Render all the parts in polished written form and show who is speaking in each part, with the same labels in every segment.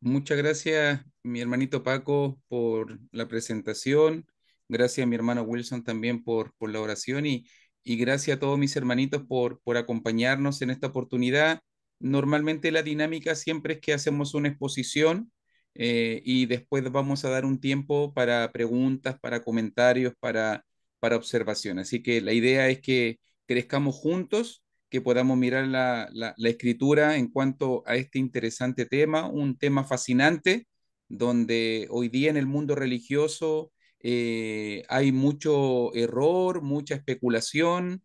Speaker 1: Muchas gracias, mi hermanito Paco, por la presentación. Gracias a mi hermano Wilson también por la oración y gracias a todos mis hermanitos por acompañarnos en esta oportunidad. Normalmente la dinámica siempre es que hacemos una exposición y después vamos a dar un tiempo para preguntas, para comentarios, para observación. Así que la idea es que crezcamos juntos, que podamos mirar la escritura en cuanto a este interesante tema, un tema fascinante, donde hoy día en el mundo religioso hay mucho error, mucha especulación,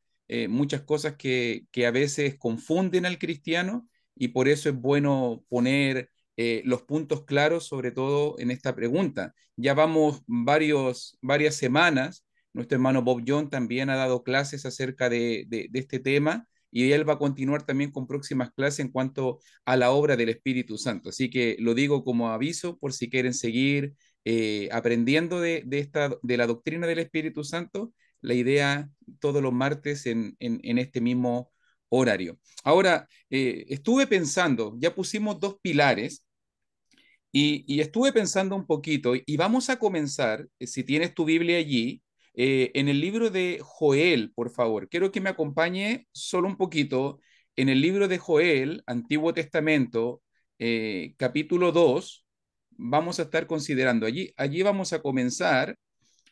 Speaker 1: muchas cosas que a veces confunden al cristiano y por eso es bueno poner los puntos claros, sobre todo en esta pregunta. Ya vamos varias semanas. Nuestro hermano Bob John también ha dado clases acerca de este tema y él va a continuar también con próximas clases en cuanto a la obra del Espíritu Santo. Así que lo digo como aviso por si quieren seguir aprendiendo de la doctrina del Espíritu Santo, la idea todos los martes en este mismo horario. Ahora, estuve pensando, ya pusimos dos pilares y estuve pensando un poquito y vamos a comenzar, si tienes tu Biblia allí, en el libro de Joel, por favor. Quiero que me acompañe solo un poquito en el libro de Joel, Antiguo Testamento, capítulo 2. Vamos a estar considerando allí. Allí vamos a comenzar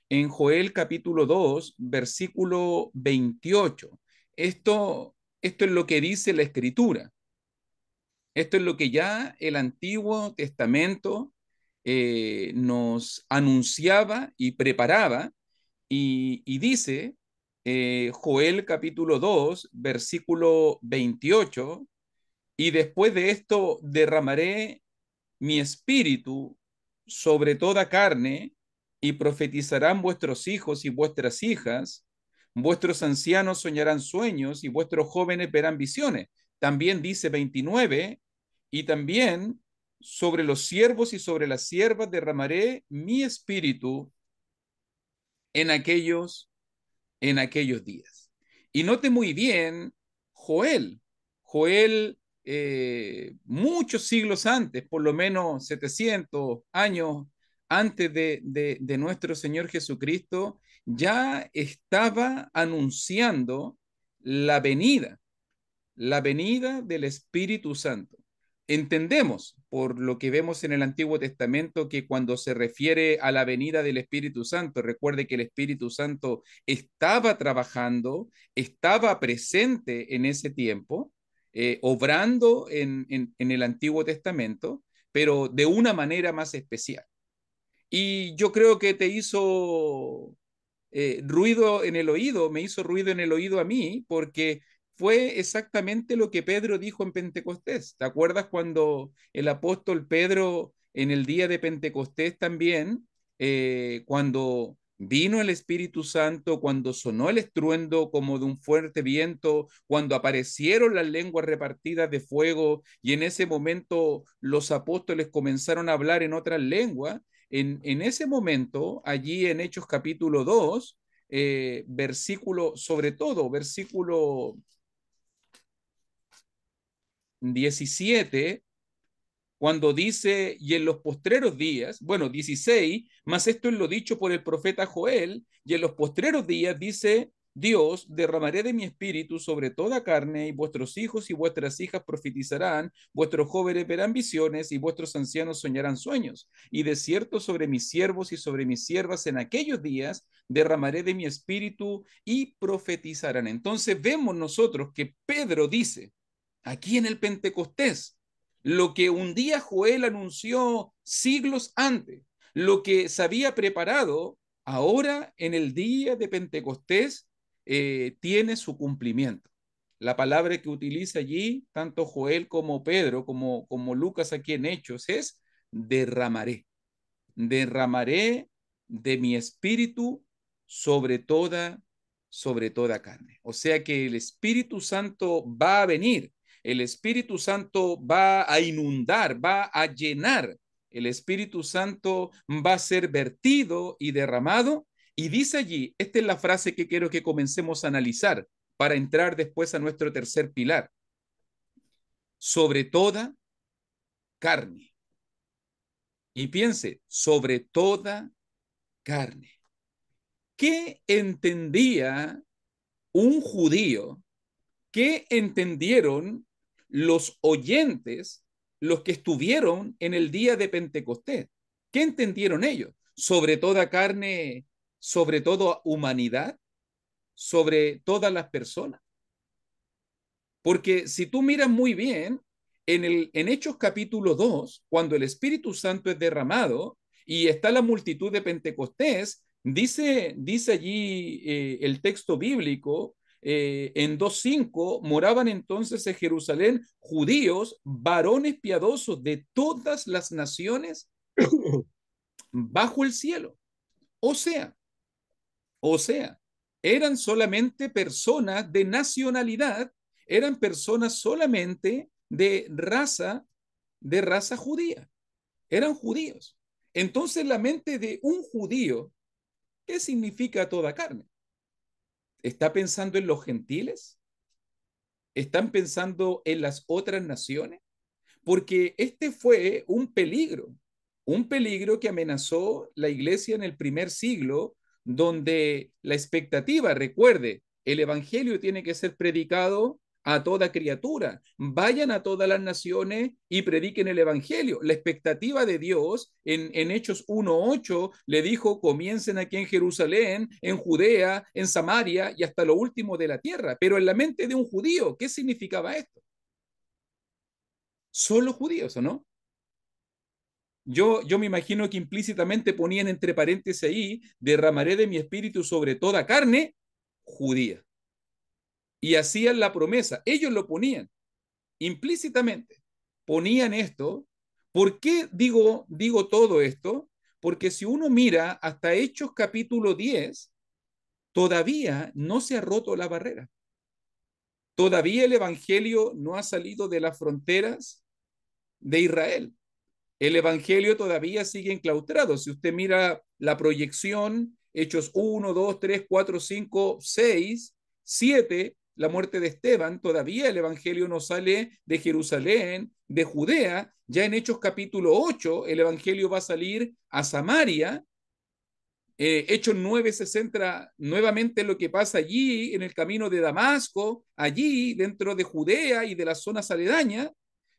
Speaker 1: en Joel capítulo 2 versículo 28. Esto es lo que dice la Escritura. Esto es lo que ya el Antiguo Testamento nos anunciaba y preparaba y dice Joel capítulo 2 versículo 28, y después de esto derramaré mi espíritu sobre toda carne y profetizarán vuestros hijos y vuestras hijas, vuestros ancianos soñarán sueños y vuestros jóvenes verán visiones. También dice 29, y también sobre los siervos y sobre las siervas derramaré mi espíritu en aquellos días. Y note muy bien Joel. Joel, muchos siglos antes, por lo menos 700 años antes de nuestro Señor Jesucristo, ya estaba anunciando la venida la venida del Espíritu Santo. Entendemos, por lo que vemos en el Antiguo Testamento, que cuando se refiere a la venida del Espíritu Santo, recuerde que el Espíritu Santo estaba trabajando, estaba presente en ese tiempo, obrando en el Antiguo Testamento, pero de una manera más especial. Y yo creo que te hizo ruido en el oído, me hizo ruido en el oído a mí, porque fue exactamente lo que Pedro dijo en Pentecostés. ¿Te acuerdas cuando el apóstol Pedro en el día de Pentecostés también, cuando vino el Espíritu Santo, cuando sonó el estruendo como de un fuerte viento, cuando aparecieron las lenguas repartidas de fuego y en ese momento los apóstoles comenzaron a hablar en otras lenguas? En ese momento, allí en Hechos capítulo 2, versículo, sobre todo, versículo 17, cuando dice, y en los postreros días, bueno, 16, más esto es lo dicho por el profeta Joel, y en los postreros días dice, Dios, derramaré de mi espíritu sobre toda carne, y vuestros hijos y vuestras hijas profetizarán, vuestros jóvenes verán visiones, y vuestros ancianos soñarán sueños. Y de cierto sobre mis siervos y sobre mis siervas en aquellos días derramaré de mi espíritu y profetizarán. Entonces vemos nosotros que Pedro dice, aquí en el Pentecostés, lo que un día Joel anunció siglos antes, lo que se había preparado, ahora en el día de Pentecostés tiene su cumplimiento. La palabra que utiliza allí, tanto Joel como Pedro, como Lucas aquí en Hechos, es derramaré. Derramaré de mi espíritu sobre sobre toda carne. O sea que el Espíritu Santo va a venir, el Espíritu Santo va a inundar, va a llenar, el Espíritu Santo va a ser vertido y derramado. Y dice allí, esta es la frase que quiero que comencemos a analizar para entrar después a nuestro tercer pilar, sobre toda carne, Y piense, sobre toda carne. ¿Qué entendía un judío? ¿Qué entendieron los oyentes, los que estuvieron en el día de Pentecostés? ¿Qué entendieron ellos? Sobre toda carne, sobre toda humanidad, sobre todas las personas. Porque si tú miras muy bien, en Hechos capítulo 2, cuando el Espíritu Santo es derramado y está la multitud de Pentecostés, dice allí el texto bíblico, en 2:5, moraban entonces en Jerusalén judíos, varones piadosos de todas las naciones bajo el cielo. O sea, o sea, eran solamente personas de nacionalidad, eran personas solamente de raza judía, eran judíos. Entonces la mente de un judío, ¿qué significa toda carne? ¿Está pensando en los gentiles? ¿Están pensando en las otras naciones? Porque este fue un peligro que amenazó la iglesia en el primer siglo, donde la expectativa, recuerde, el evangelio tiene que ser predicado a toda criatura. Vayan a todas las naciones y prediquen el evangelio. La expectativa de Dios en Hechos 1:8 le dijo, comiencen aquí en Jerusalén, en Judea, en Samaria y hasta lo último de la tierra. Pero en la mente de un judío, ¿qué significaba esto? Solo judíos, ¿o no? Yo me imagino que implícitamente ponían entre paréntesis ahí, derramaré de mi espíritu sobre toda carne judía. Y hacían la promesa, ellos lo ponían implícitamente, ponían esto. ¿Por qué digo todo esto? Porque si uno mira hasta Hechos capítulo 10, todavía no se ha roto la barrera. Todavía el Evangelio no ha salido de las fronteras de Israel. El Evangelio todavía sigue enclaustrado. Si usted mira la proyección, Hechos 1, 2, 3, 4, 5, 6, 7, la muerte de Esteban, todavía el Evangelio no sale de Jerusalén, de Judea. Ya en Hechos capítulo 8, el Evangelio va a salir a Samaria. Hechos 9 se centra nuevamente en lo que pasa allí, en el camino de Damasco, allí dentro de Judea y de las zonas aledañas,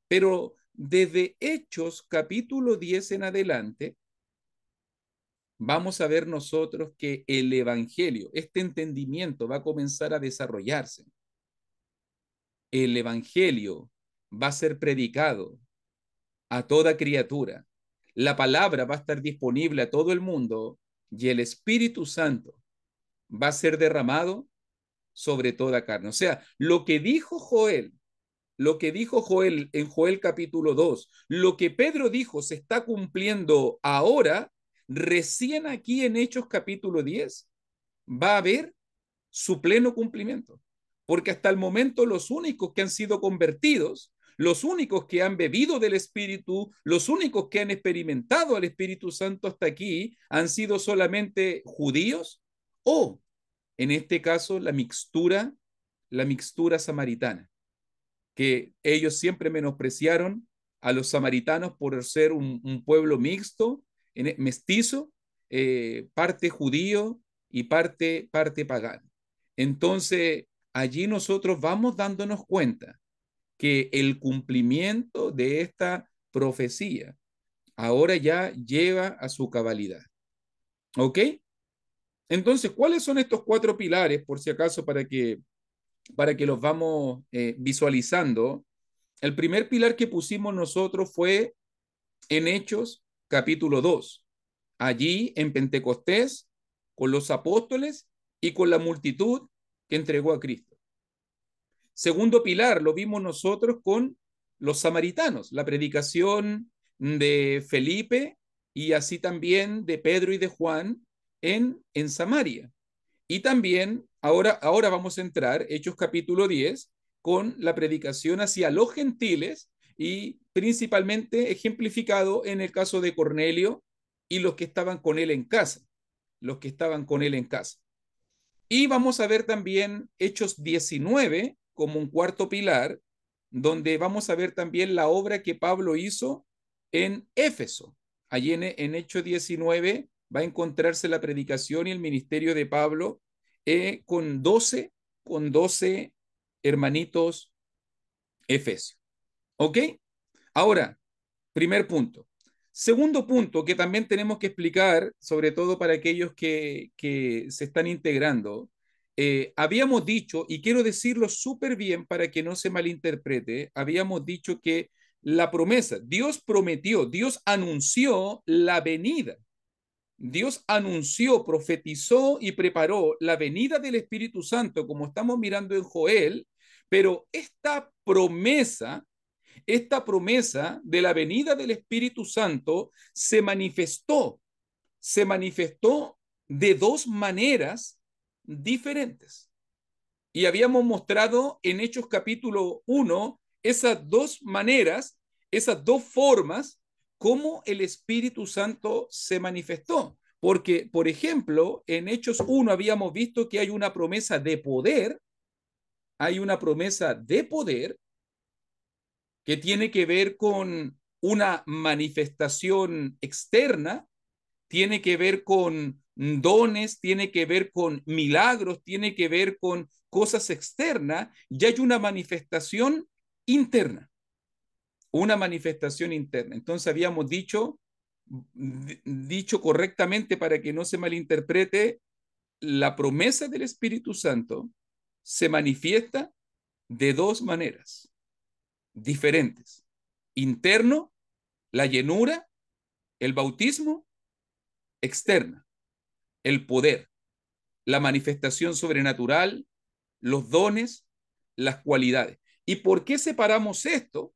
Speaker 1: pero desde Hechos capítulo 10 en adelante, vamos a ver nosotros que el Evangelio, este entendimiento va a comenzar a desarrollarse. El Evangelio va a ser predicado a toda criatura. La palabra va a estar disponible a todo el mundo y el Espíritu Santo va a ser derramado sobre toda carne. O sea, lo que dijo Joel en Joel capítulo 2, lo que Pedro dijo se está cumpliendo ahora, recién aquí en Hechos capítulo 10, va a haber su pleno cumplimiento. Porque hasta el momento los únicos que han sido convertidos, los únicos que han bebido del Espíritu, los únicos que han experimentado al Espíritu Santo hasta aquí, han sido solamente judíos o, en este caso, la mixtura samaritana, que ellos siempre menospreciaron a los samaritanos por ser un pueblo mixto, mestizo, parte judío y parte pagano. Entonces, allí nosotros vamos dándonos cuenta que el cumplimiento de esta profecía ahora ya lleva a su cabalidad. ¿Ok? Entonces, ¿cuáles son estos cuatro pilares, por si acaso, para que los vamos visualizando? El primer pilar que pusimos nosotros fue en Hechos capítulo 2, allí en Pentecostés, con los apóstoles y con la multitud que entregó a Cristo. Segundo pilar lo vimos nosotros con los samaritanos, la predicación de Felipe y así también de Pedro y de Juan en Samaria. Y también ahora vamos a entrar, Hechos capítulo 10, con la predicación hacia los gentiles y principalmente ejemplificado en el caso de Cornelio y los que estaban con él en casa, los que estaban con él en casa. Y vamos a ver también Hechos 19 como un cuarto pilar, donde vamos a ver también la obra que Pablo hizo en Éfeso. allí en Hechos 19 va a encontrarse la predicación y el ministerio de Pablo con 12 hermanitos efesios. ¿Ok? Ahora, primer punto. Segundo punto que también tenemos que explicar, sobre todo para aquellos que se están integrando, habíamos dicho, y quiero decirlo súper bien para que no se malinterprete, habíamos dicho que la promesa, Dios prometió, Dios anunció la venida. Dios anunció, profetizó y preparó la venida del Espíritu Santo, como estamos mirando en Joel, pero esta promesa de la venida del Espíritu Santo se manifestó de dos maneras diferentes. Y habíamos mostrado en Hechos capítulo 1 esas dos maneras, esas dos formas, cómo el Espíritu Santo se manifestó. Porque, por ejemplo, en Hechos 1 habíamos visto que hay una promesa de poder que tiene que ver con una manifestación externa, tiene que ver con dones, tiene que ver con milagros, tiene que ver con cosas externas, y hay interna, una manifestación interna. Entonces habíamos dicho correctamente para que no se malinterprete, la promesa del Espíritu Santo se manifiesta de dos maneras diferentes. Interno, la llenura, el bautismo; externa, el poder, la manifestación sobrenatural, los dones, las cualidades. ¿Y por qué separamos esto?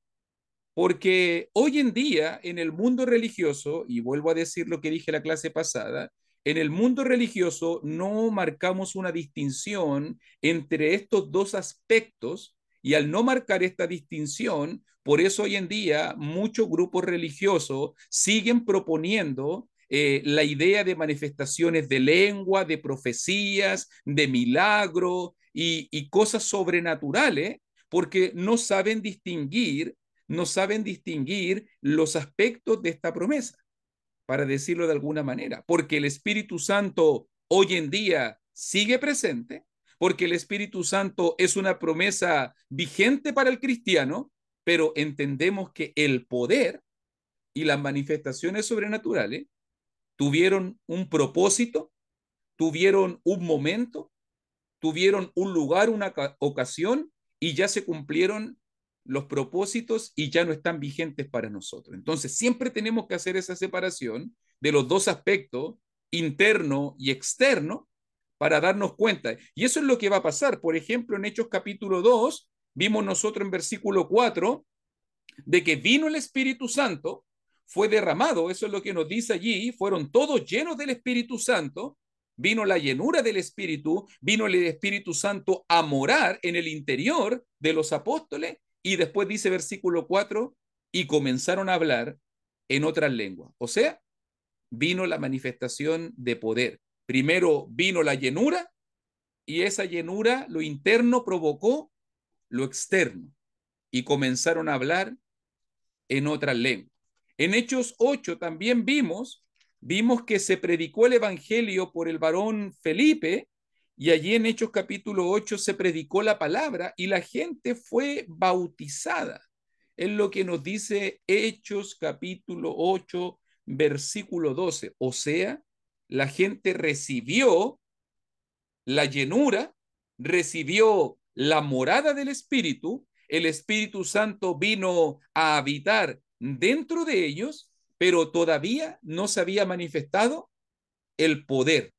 Speaker 1: Porque hoy en día en el mundo religioso, y vuelvo a decir lo que dije la clase pasada, en el mundo religioso no marcamos una distinción entre estos dos aspectos, y al no marcar esta distinción, por eso hoy en día muchos grupos religiosos siguen proponiendo la idea de manifestaciones de lengua, de profecías, de milagros y cosas sobrenaturales, porque no saben distinguir los aspectos de esta promesa, para decirlo de alguna manera, porque el Espíritu Santo hoy en día sigue presente, porque el Espíritu Santo es una promesa vigente para el cristiano, pero entendemos que el poder y las manifestaciones sobrenaturales tuvieron un propósito, tuvieron un momento, tuvieron un lugar, una ocasión, y ya se cumplieron los propósitos y ya no están vigentes para nosotros. Entonces, siempre tenemos que hacer esa separación de los dos aspectos, interno y externo, para darnos cuenta. Y eso es lo que va a pasar. Por ejemplo, en Hechos capítulo 2, vimos nosotros en versículo 4 de que vino el Espíritu Santo, fue derramado, eso es lo que nos dice allí, fueron todos llenos del Espíritu Santo, vino la llenura del Espíritu, vino el Espíritu Santo a morar en el interior de los apóstoles, y después dice versículo 4, y comenzaron a hablar en otras lenguas. O sea, vino la manifestación de poder. Primero vino la llenura, y esa llenura, lo interno provocó lo externo, y comenzaron a hablar en otras lenguas. En Hechos 8 también vimos que se predicó el evangelio por el varón Felipe, y allí en Hechos capítulo 8 se predicó la palabra y la gente fue bautizada. Es lo que nos dice Hechos capítulo 8 versículo 12. O sea, la gente recibió la llenura, recibió la morada del Espíritu, el Espíritu Santo vino a habitar dentro de ellos, pero todavía no se había manifestado el poder.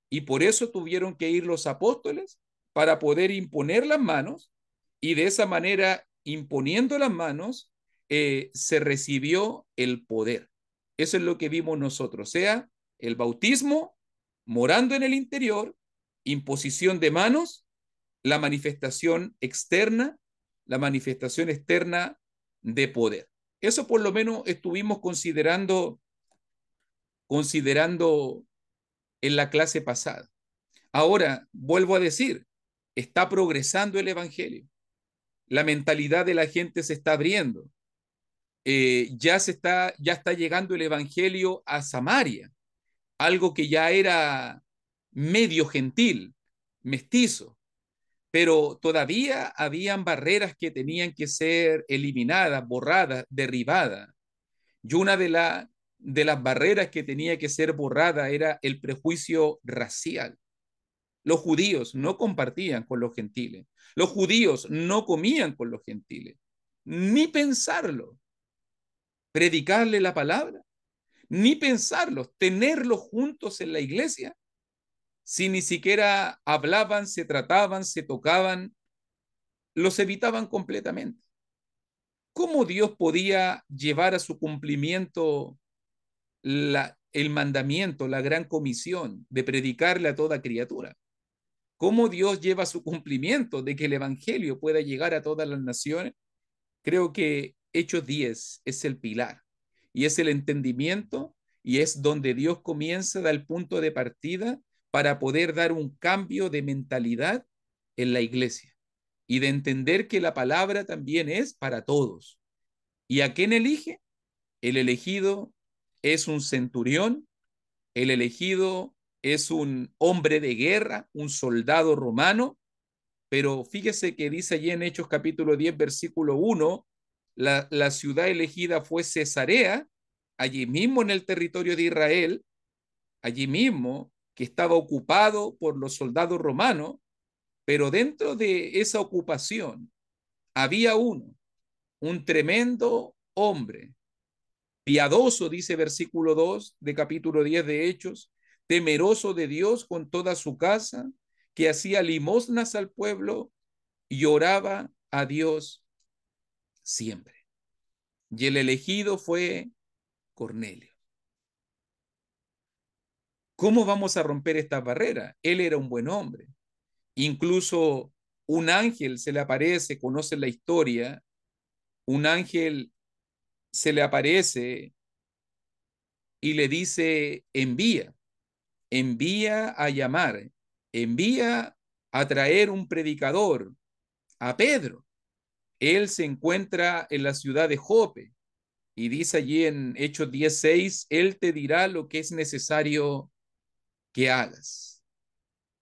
Speaker 1: Y por eso tuvieron que ir los apóstoles para poder imponer las manos, y de esa manera, imponiendo las manos, se recibió el poder. Eso es lo que vimos nosotros, o sea, el bautismo morando en el interior, imposición de manos, la manifestación externa, la manifestación externa de poder. Eso por lo menos estuvimos considerando en la clase pasada. Ahora, vuelvo a decir, está progresando el Evangelio. La mentalidad de la gente se está abriendo. ya está llegando el evangelio a Samaria, algo que ya era medio gentil, mestizo, pero todavía habían barreras que tenían que ser eliminadas, borradas, derribadas. Y una de las barreras que tenía que ser borrada era el prejuicio racial. Los judíos no compartían con los gentiles. Los judíos no comían con los gentiles. Ni pensarlo. Predicarle la palabra. Ni pensarlos. Tenerlos juntos en la iglesia. Si ni siquiera hablaban, se trataban, se tocaban, los evitaban completamente. ¿Cómo Dios podía llevar a su cumplimiento el mandamiento, la gran comisión de predicarle a toda criatura? ¿Cómo Dios lleva a su cumplimiento de que el Evangelio pueda llegar a todas las naciones? Creo que Hechos 10 es el pilar y es el entendimiento y es donde Dios comienza a dar el punto de partida para poder dar un cambio de mentalidad en la iglesia y de entender que la palabra también es para todos. ¿Y a quién elige? El elegido es un centurión, el elegido es un hombre de guerra, un soldado romano, pero fíjese que dice allí en Hechos capítulo 10, versículo 1, la ciudad elegida fue Cesarea, allí mismo en el territorio de Israel, allí mismo que estaba ocupado por los soldados romanos, pero dentro de esa ocupación había un tremendo hombre, piadoso, dice versículo 2 de capítulo 10 de Hechos, temeroso de Dios con toda su casa, que hacía limosnas al pueblo y oraba a Dios siempre. Y el elegido fue Cornelio. ¿Cómo vamos a romper esta barrera? Él era un buen hombre. Incluso un ángel se le aparece, conocen la historia, un ángel se le aparece y le dice, envía a llamar, envía a traer un predicador, a Pedro. Él se encuentra en la ciudad de Jope y dice allí en Hechos 10:6, Él te dirá lo que es necesario que hagas.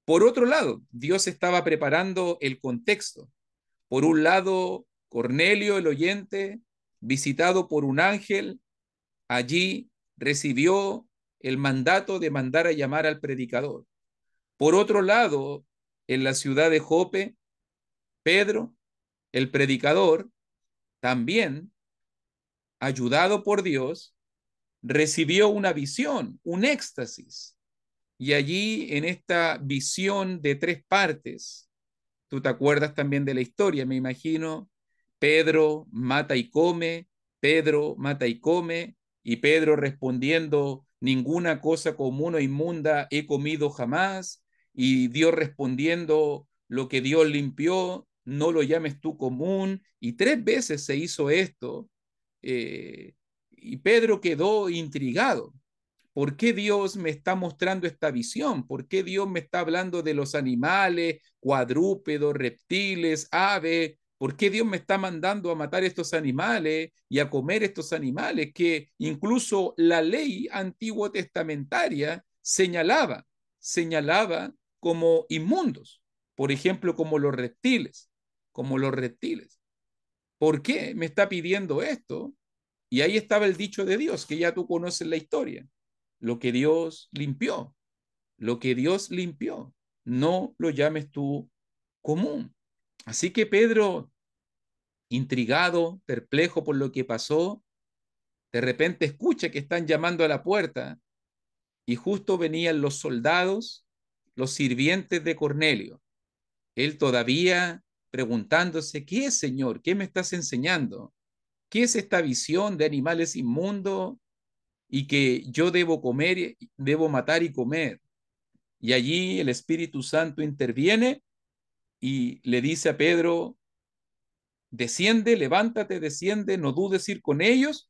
Speaker 1: Por otro lado, Dios estaba preparando el contexto. Por un lado, Cornelio, el oyente, visitado por un ángel, allí recibió el mandato de mandar a llamar al predicador. Por otro lado, en la ciudad de Jope, Pedro, el predicador, también, ayudado por Dios, recibió una visión, un éxtasis. Y allí, en esta visión de tres partes, tú te acuerdas también de la historia, me imagino, Pedro mata y come, Pedro mata y come, y Pedro respondiendo, ninguna cosa común o inmunda he comido jamás, y Dios respondiendo, lo que Dios limpió, no lo llames tú común, y tres veces se hizo esto, y Pedro quedó intrigado. ¿Por qué Dios me está mostrando esta visión? ¿Por qué Dios me está hablando de los animales, cuadrúpedos, reptiles, aves? ¿Por qué Dios me está mandando a matar estos animales y a comer estos animales que incluso la ley antiguo testamentaria señalaba como inmundos? Por ejemplo, como los reptiles, como los reptiles. ¿Por qué me está pidiendo esto? Y ahí estaba el dicho de Dios, que ya tú conoces la historia. Lo que Dios limpió, lo que Dios limpió, no lo llames tú común. Así que Pedro, intrigado, perplejo por lo que pasó, de repente escucha que están llamando a la puerta y justo venían los soldados, los sirvientes de Cornelio. Él todavía preguntándose, ¿qué es, Señor? ¿Qué me estás enseñando? ¿Qué es esta visión de animales inmundos y que yo debo comer, debo matar y comer? Y allí el Espíritu Santo interviene y le dice a Pedro, desciende, levántate, desciende, no dudes ir con ellos,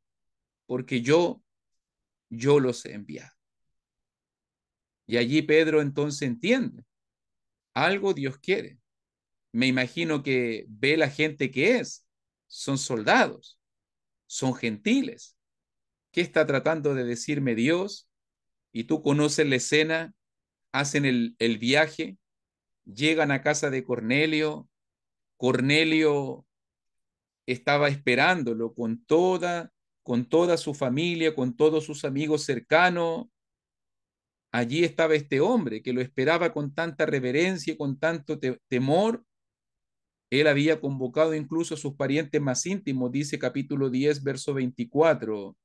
Speaker 1: porque yo los he enviado. Y allí Pedro entonces entiende, algo Dios quiere. Me imagino que ve la gente que es, son soldados, son gentiles. ¿Qué está tratando de decirme Dios? Y tú conoces la escena, hacen el viaje, llegan a casa de Cornelio. Cornelio estaba esperándolo con toda su familia, con todos sus amigos cercanos. Allí estaba este hombre que lo esperaba con tanta reverencia y con tanto temor. Él había convocado incluso a sus parientes más íntimos, dice capítulo 10, verso 24.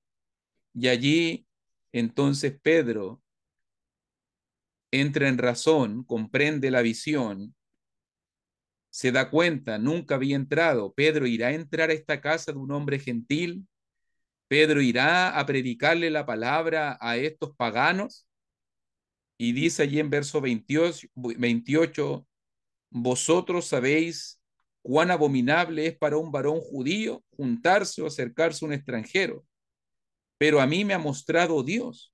Speaker 1: Y allí entonces Pedro entra en razón, comprende la visión, se da cuenta, nunca había entrado. Pedro irá a entrar a esta casa de un hombre gentil. Pedro irá a predicarle la palabra a estos paganos. Y dice allí en verso 28, vosotros sabéis cuán abominable es para un varón judío juntarse o acercarse a un extranjero, pero a mí me ha mostrado Dios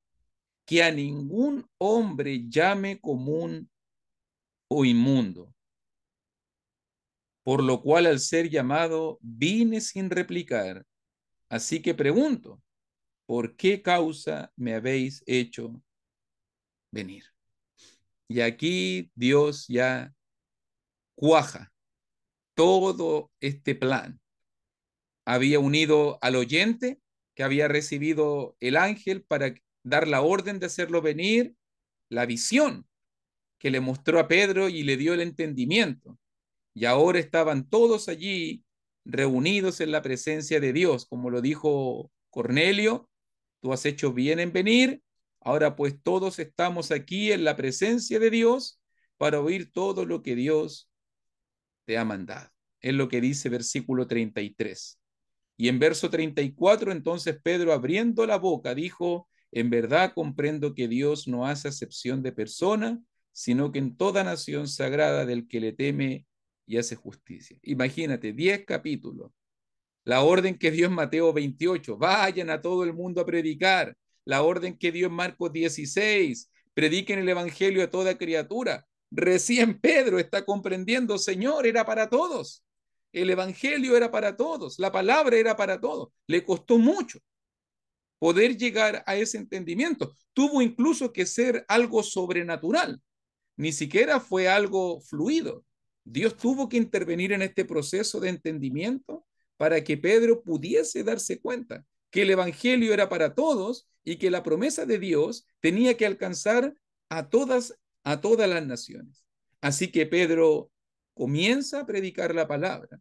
Speaker 1: que a ningún hombre llame común o inmundo, por lo cual al ser llamado vine sin replicar. Así que pregunto, ¿por qué causa me habéis hecho venir? Y aquí Dios ya cuaja todo este plan. Había unido al oyente que había recibido el ángel para dar la orden de hacerlo venir, la visión que le mostró a Pedro y le dio el entendimiento. Y ahora estaban todos allí reunidos en la presencia de Dios, como lo dijo Cornelio, tú has hecho bien en venir, ahora pues todos estamos aquí en la presencia de Dios para oír todo lo que Dios te ha mandado. Es lo que dice versículo 33. Y en verso 34, entonces Pedro, abriendo la boca, dijo, en verdad comprendo que Dios no hace acepción de persona, sino que en toda nación sagrada del que le teme y hace justicia. Imagínate, 10 capítulos. La orden que dio en Mateo 28, vayan a todo el mundo a predicar. La orden que dio en Marcos 16, prediquen el evangelio a toda criatura. Recién Pedro está comprendiendo, Señor, era para todos. El evangelio era para todos, la palabra era para todos. Le costó mucho poder llegar a ese entendimiento. Tuvo incluso que ser algo sobrenatural, ni siquiera fue algo fluido. Dios tuvo que intervenir en este proceso de entendimiento para que Pedro pudiese darse cuenta que el evangelio era para todos y que la promesa de Dios tenía que alcanzar a todas las naciones. Así que Pedro comienza a predicar la palabra.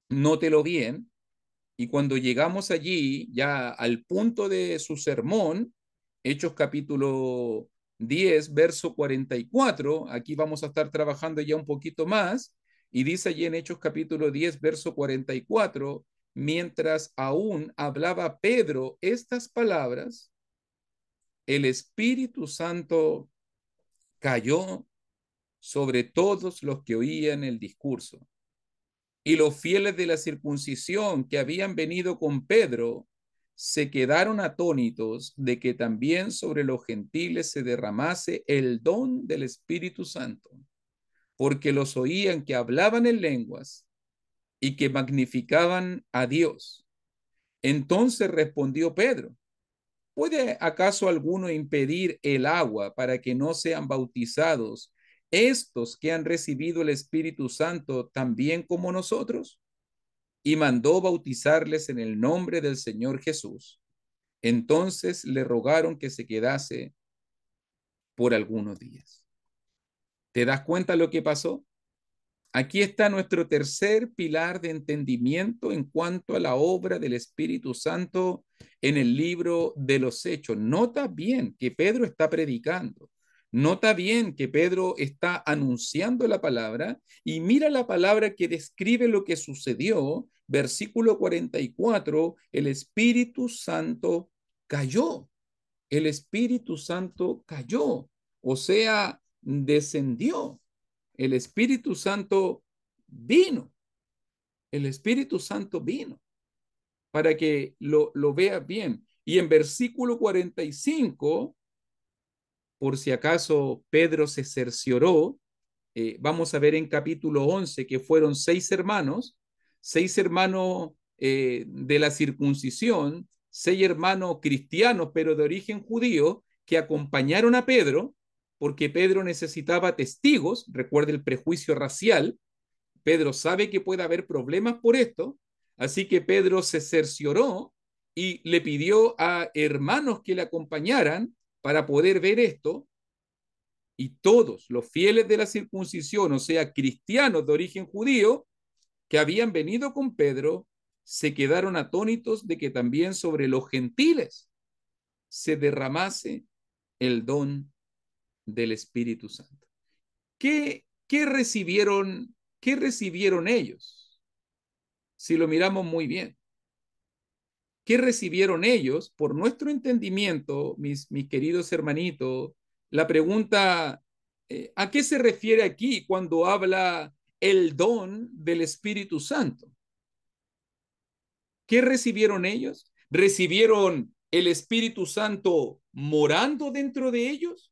Speaker 1: Nótelo bien, y cuando llegamos allí, ya al punto de su sermón, Hechos capítulo 10 verso 44, aquí vamos a estar trabajando ya un poquito más, y dice allí en Hechos capítulo 10 verso 44, mientras aún hablaba Pedro estas palabras, el Espíritu Santo cayó sobre todos los que oían el discurso. Y los fieles de la circuncisión que habían venido con Pedro se quedaron atónitos de que también sobre los gentiles se derramase el don del Espíritu Santo, porque los oían que hablaban en lenguas y que magnificaban a Dios. Entonces respondió Pedro, ¿puede acaso alguno impedir el agua para que no sean bautizados estos que han recibido el Espíritu Santo también como nosotros? Y mandó bautizarles en el nombre del Señor Jesús. Entonces le rogaron que se quedase por algunos días. ¿Te das cuenta lo que pasó? Aquí está nuestro tercer pilar de entendimiento en cuanto a la obra del Espíritu Santo en el libro de los Hechos. Nota bien que Pedro está predicando. Nota bien que Pedro está anunciando la palabra y mira la palabra que describe lo que sucedió. Versículo 44, el Espíritu Santo cayó. El Espíritu Santo cayó, o sea, descendió. El Espíritu Santo vino, el Espíritu Santo vino para que lo veas bien. Y en versículo 45, por si acaso Pedro se cercioró, vamos a ver en capítulo 11 que fueron seis hermanos de la circuncisión, 6 hermanos cristianos, pero de origen judío, que acompañaron a Pedro, porque Pedro necesitaba testigos. Recuerde el prejuicio racial. Pedro sabe que puede haber problemas por esto, así que Pedro se cercioró y le pidió a hermanos que le acompañaran para poder ver esto, y todos los fieles de la circuncisión, o sea, cristianos de origen judío, que habían venido con Pedro, se quedaron atónitos de que también sobre los gentiles se derramase el don del Espíritu Santo. ¿Qué recibieron ellos? Si lo miramos muy bien, ¿qué recibieron ellos? Por nuestro entendimiento, mis queridos hermanitos, la pregunta, ¿a qué se refiere aquí cuando habla el don del Espíritu Santo? ¿Qué recibieron ellos? ¿Recibieron el Espíritu Santo morando dentro de ellos?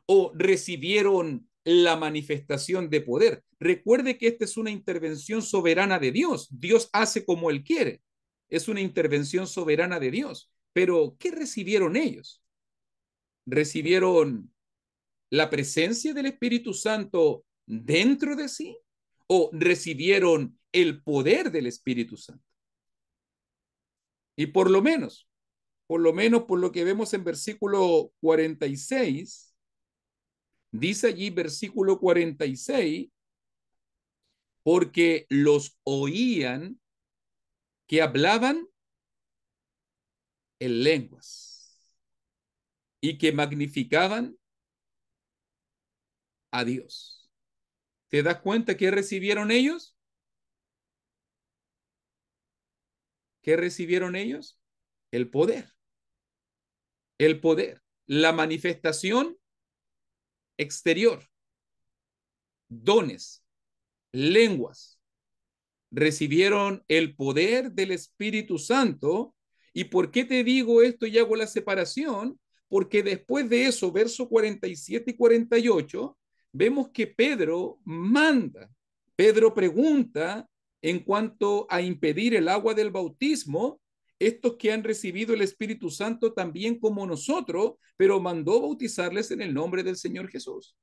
Speaker 1: ¿O recibieron la manifestación de poder? Recuerde que esta es una intervención soberana de Dios. Dios hace como Él quiere. Es una intervención soberana de Dios. Pero, ¿qué recibieron ellos? ¿Recibieron la presencia del Espíritu Santo dentro de sí? ¿O recibieron el poder del Espíritu Santo? Y por lo que vemos en versículo 46, dice allí versículo 46, porque los oían que hablaban en lenguas y que magnificaban a Dios. ¿Te das cuenta que recibieron ellos? ¿Qué recibieron ellos? El poder. El poder. La manifestación exterior. Dones. Lenguas. Recibieron el poder del Espíritu Santo. ¿Y por qué te digo esto y hago la separación? Porque después de eso, versos 47 y 48, vemos que Pedro manda. Pedro pregunta en cuanto a impedir el agua del bautismo, estos que han recibido el Espíritu Santo también como nosotros, pero mandó bautizarles en el nombre del Señor Jesús.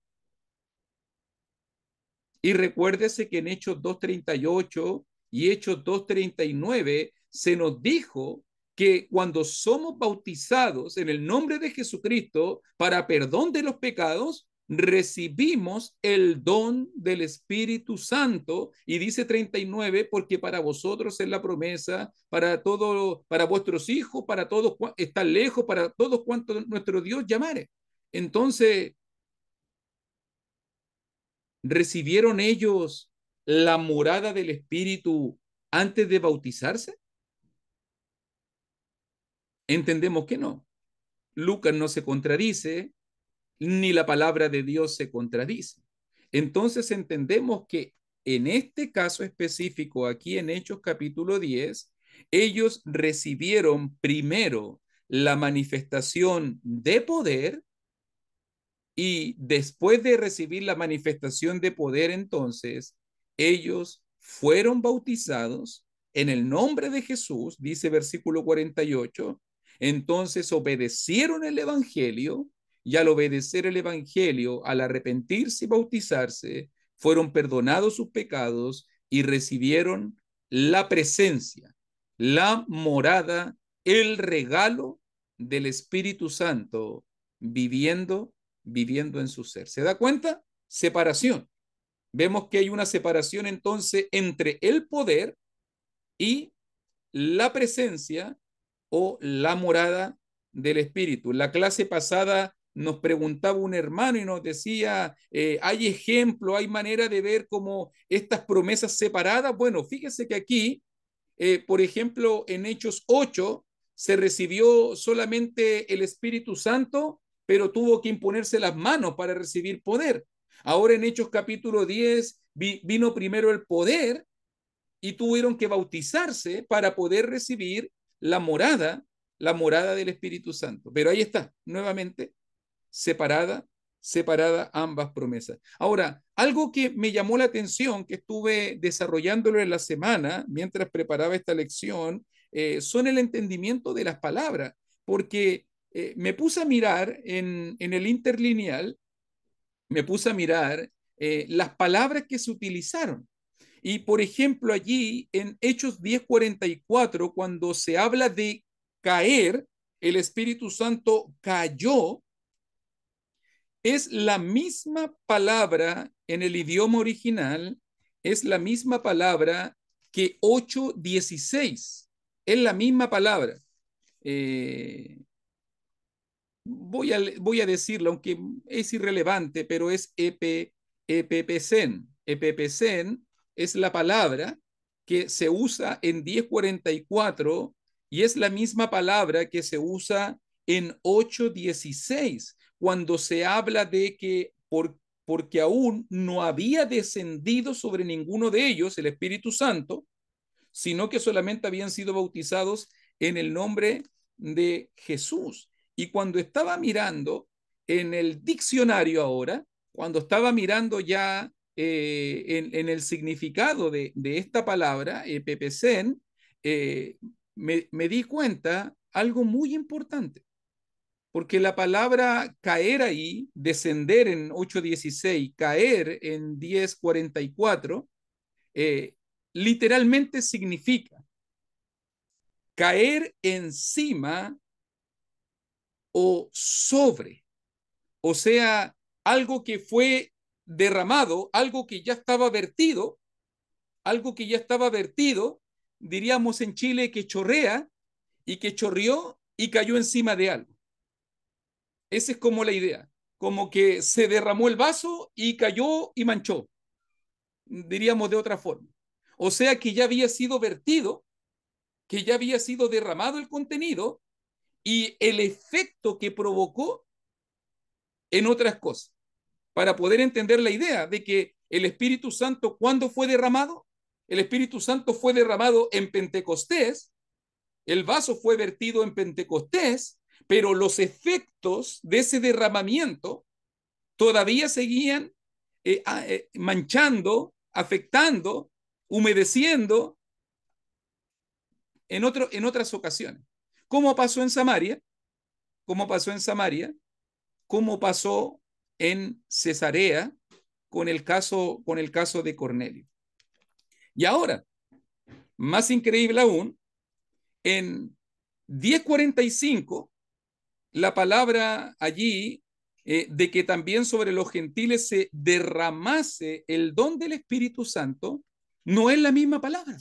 Speaker 1: Y recuérdese que en Hechos 2:38 y Hechos 2:39 se nos dijo que cuando somos bautizados en el nombre de Jesucristo para perdón de los pecados, recibimos el don del Espíritu Santo. Y dice 39, porque para vosotros es la promesa, para todo, para vuestros hijos, para todos están lejos, para todos cuantos nuestro Dios llamare. Entonces, ¿recibieron ellos la morada del Espíritu antes de bautizarse? Entendemos que no. Lucas no se contradice, ni la palabra de Dios se contradice. Entonces entendemos que en este caso específico, aquí en Hechos capítulo 10, ellos recibieron primero la manifestación de poder, y después de recibir la manifestación de poder, entonces, ellos fueron bautizados en el nombre de Jesús, dice versículo 48. Entonces obedecieron el Evangelio, y al obedecer el Evangelio, al arrepentirse y bautizarse, fueron perdonados sus pecados y recibieron la presencia, la morada, el regalo del Espíritu Santo viviendo en su ser. ¿Se da cuenta? Separación. Vemos que hay una separación entonces entre el poder y la presencia o la morada del Espíritu. En la clase pasada nos preguntaba un hermano y nos decía, ¿hay ejemplo, hay manera de ver como estas promesas separadas? Bueno, fíjese que aquí, por ejemplo, en Hechos 8 se recibió solamente el Espíritu Santo, pero tuvo que imponerse las manos para recibir poder. Ahora en Hechos capítulo 10 vino primero el poder y tuvieron que bautizarse para poder recibir la morada del Espíritu Santo. Pero ahí está, nuevamente, separada separadas ambas promesas. Ahora, algo que me llamó la atención, que estuve desarrollándolo en la semana mientras preparaba esta lección, son el entendimiento de las palabras, porque me puse a mirar en el interlineal, me puse a mirar las palabras que se utilizaron. Y por ejemplo, allí en Hechos 10:44, cuando se habla de caer, el Espíritu Santo cayó, es la misma palabra en el idioma original, es la misma palabra que 8:16. Es la misma palabra. Eh, voy a decirlo, aunque es irrelevante, pero es epepesen. Epepesen es la palabra que se usa en 10:44 y es la misma palabra que se usa en 8:16 cuando se habla de que porque aún no había descendido sobre ninguno de ellos el Espíritu Santo, sino que solamente habían sido bautizados en el nombre de Jesús. Y cuando estaba mirando en el diccionario ahora, cuando estaba mirando ya en el significado de esta palabra, pepesen, me di cuenta algo muy importante, porque la palabra caer ahí, descender en 8:16, caer en 10:44, eh, literalmente significa caer encima o sobre, o sea, algo que fue derramado, algo que ya estaba vertido, algo que ya estaba vertido, diríamos en Chile que chorrea y que chorrió y cayó encima de algo. Esa es como la idea, como que se derramó el vaso y cayó y manchó, diríamos de otra forma. O sea que ya había sido vertido, que ya había sido derramado el contenido y el efecto que provocó en otras cosas, para poder entender la idea de que el Espíritu Santo, ¿cuándo fue derramado? El Espíritu Santo fue derramado en Pentecostés, el vaso fue vertido en Pentecostés, pero los efectos de ese derramamiento todavía seguían manchando, afectando, humedeciendo en otras ocasiones. ¿Cómo pasó en Samaria? ¿Cómo pasó en Samaria? ¿Cómo pasó en Cesarea con el caso de Cornelio? Y ahora, más increíble aún, en 10:45, la palabra allí de que también sobre los gentiles se derramase el don del Espíritu Santo, no es la misma palabra.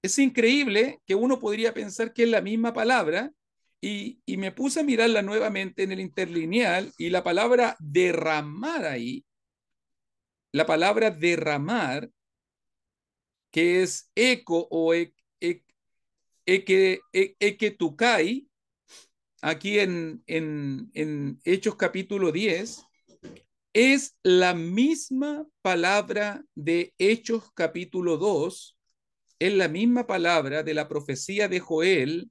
Speaker 1: Es increíble que uno podría pensar que es la misma palabra y me puse a mirarla nuevamente en el interlineal y la palabra derramar ahí, la palabra derramar, que es eco o eketukai, aquí en Hechos capítulo 10, es la misma palabra de Hechos capítulo 2, es la misma palabra de la profecía de Joel,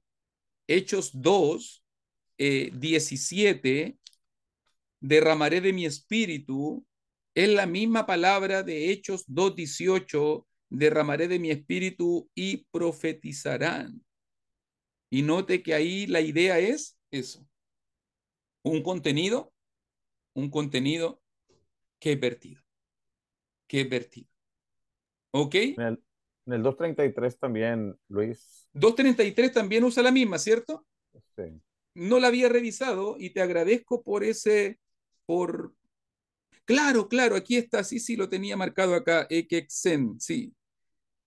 Speaker 1: Hechos 2, 17, derramaré de mi espíritu, es la misma palabra de Hechos 2:18, derramaré de mi espíritu y profetizarán. Y note que ahí la idea es eso, un contenido, un contenido que es vertido, que es vertido. ¿Ok?
Speaker 2: En el 233 también, Luis.
Speaker 1: 2:33 también usa la misma, ¿cierto?
Speaker 2: Sí.
Speaker 1: No la había revisado y te agradezco por ese, por... Claro, claro, aquí está, sí, sí, lo tenía marcado acá, ekexen, sí.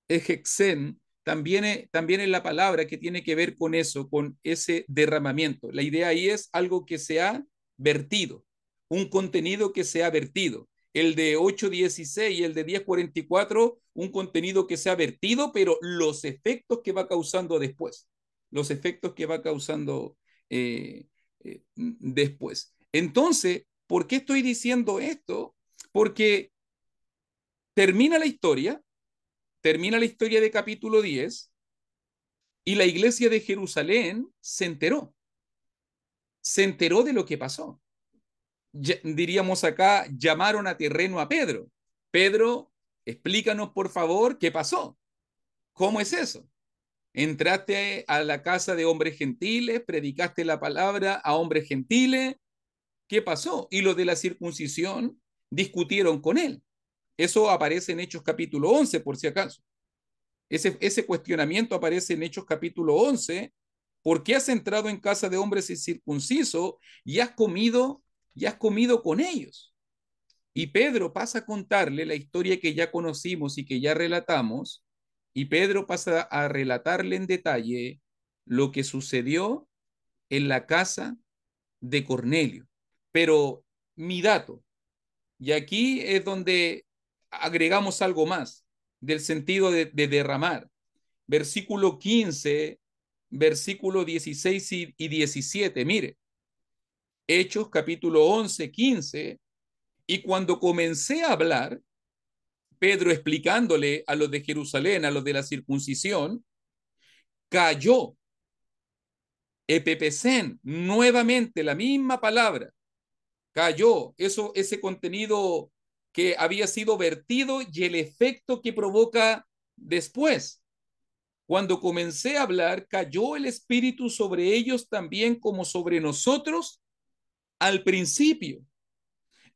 Speaker 1: Ejexen también es la palabra que tiene que ver con eso, con ese derramamiento. La idea ahí es algo que se ha vertido, un contenido que se ha vertido. El de 8:16 y el de 10:44, un contenido que se ha vertido, pero los efectos que va causando después, los efectos que va causando después. Entonces, ¿por qué estoy diciendo esto? Porque termina la historia, termina la historia de capítulo 10 y la iglesia de Jerusalén se enteró de lo que pasó. diríamos acá, llamaron a terreno a Pedro. Pedro, explícanos por favor qué pasó. ¿Cómo es eso? Entraste a la casa de hombres gentiles, predicaste la palabra a hombres gentiles. ¿Qué pasó? Y los de la circuncisión discutieron con él. Eso aparece en Hechos capítulo 11, por si acaso. Ese cuestionamiento aparece en Hechos capítulo 11. ¿Por qué has entrado en casa de hombres incircuncisos y has comido con ellos? Y Pedro pasa a contarle la historia que ya conocimos y que ya relatamos, y Pedro pasa a relatarle en detalle lo que sucedió en la casa de Cornelio. Pero mi dato, y aquí es donde agregamos algo más del sentido de derramar. Versículo 15, versículo 16 y 17. Mire, Hechos capítulo 11, 15. Y cuando comencé a hablar, Pedro explicándole a los de Jerusalén, a los de la circuncisión, cayó, epepesen, nuevamente la misma palabra, cayó, ese contenido que había sido vertido y el efecto que provoca después. Cuando comencé a hablar, cayó el Espíritu sobre ellos también como sobre nosotros al principio.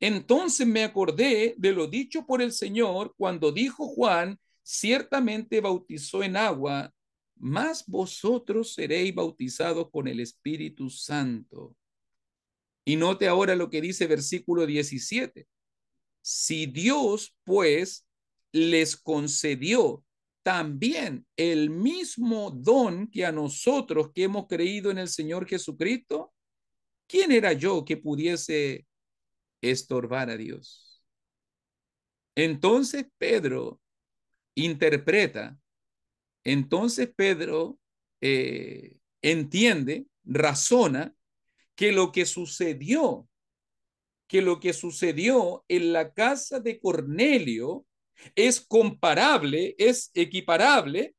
Speaker 1: Entonces me acordé de lo dicho por el Señor cuando dijo Juan, ciertamente bautizó en agua, mas vosotros seréis bautizados con el Espíritu Santo. Y note ahora lo que dice versículo 17. Si Dios, pues, les concedió también el mismo don que a nosotros que hemos creído en el Señor Jesucristo, ¿quién era yo que pudiese estorbar a Dios? Entonces Pedro interpreta, entonces Pedro entiende, razona que que lo que sucedió en la casa de Cornelio es comparable, es equiparable,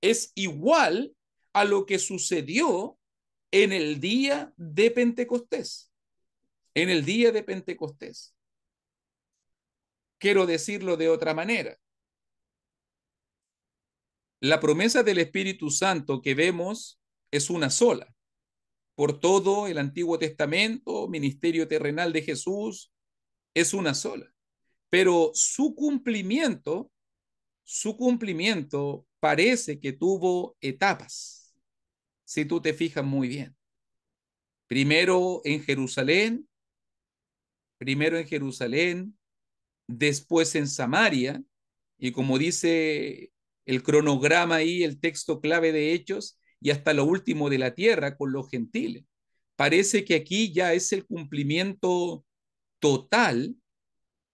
Speaker 1: es igual a lo que sucedió en el día de Pentecostés. En el día de Pentecostés. Quiero decirlo de otra manera. La promesa del Espíritu Santo que vemos es una sola. Por todo el Antiguo Testamento, ministerio terrenal de Jesús, es una sola. Pero su cumplimiento parece que tuvo etapas, si tú te fijas muy bien. Primero en Jerusalén, primero en Jerusalén, después en Samaria, y como dice el cronograma ahí, el texto clave de Hechos, y hasta lo último de la tierra con los gentiles. Parece que aquí ya es el cumplimiento total,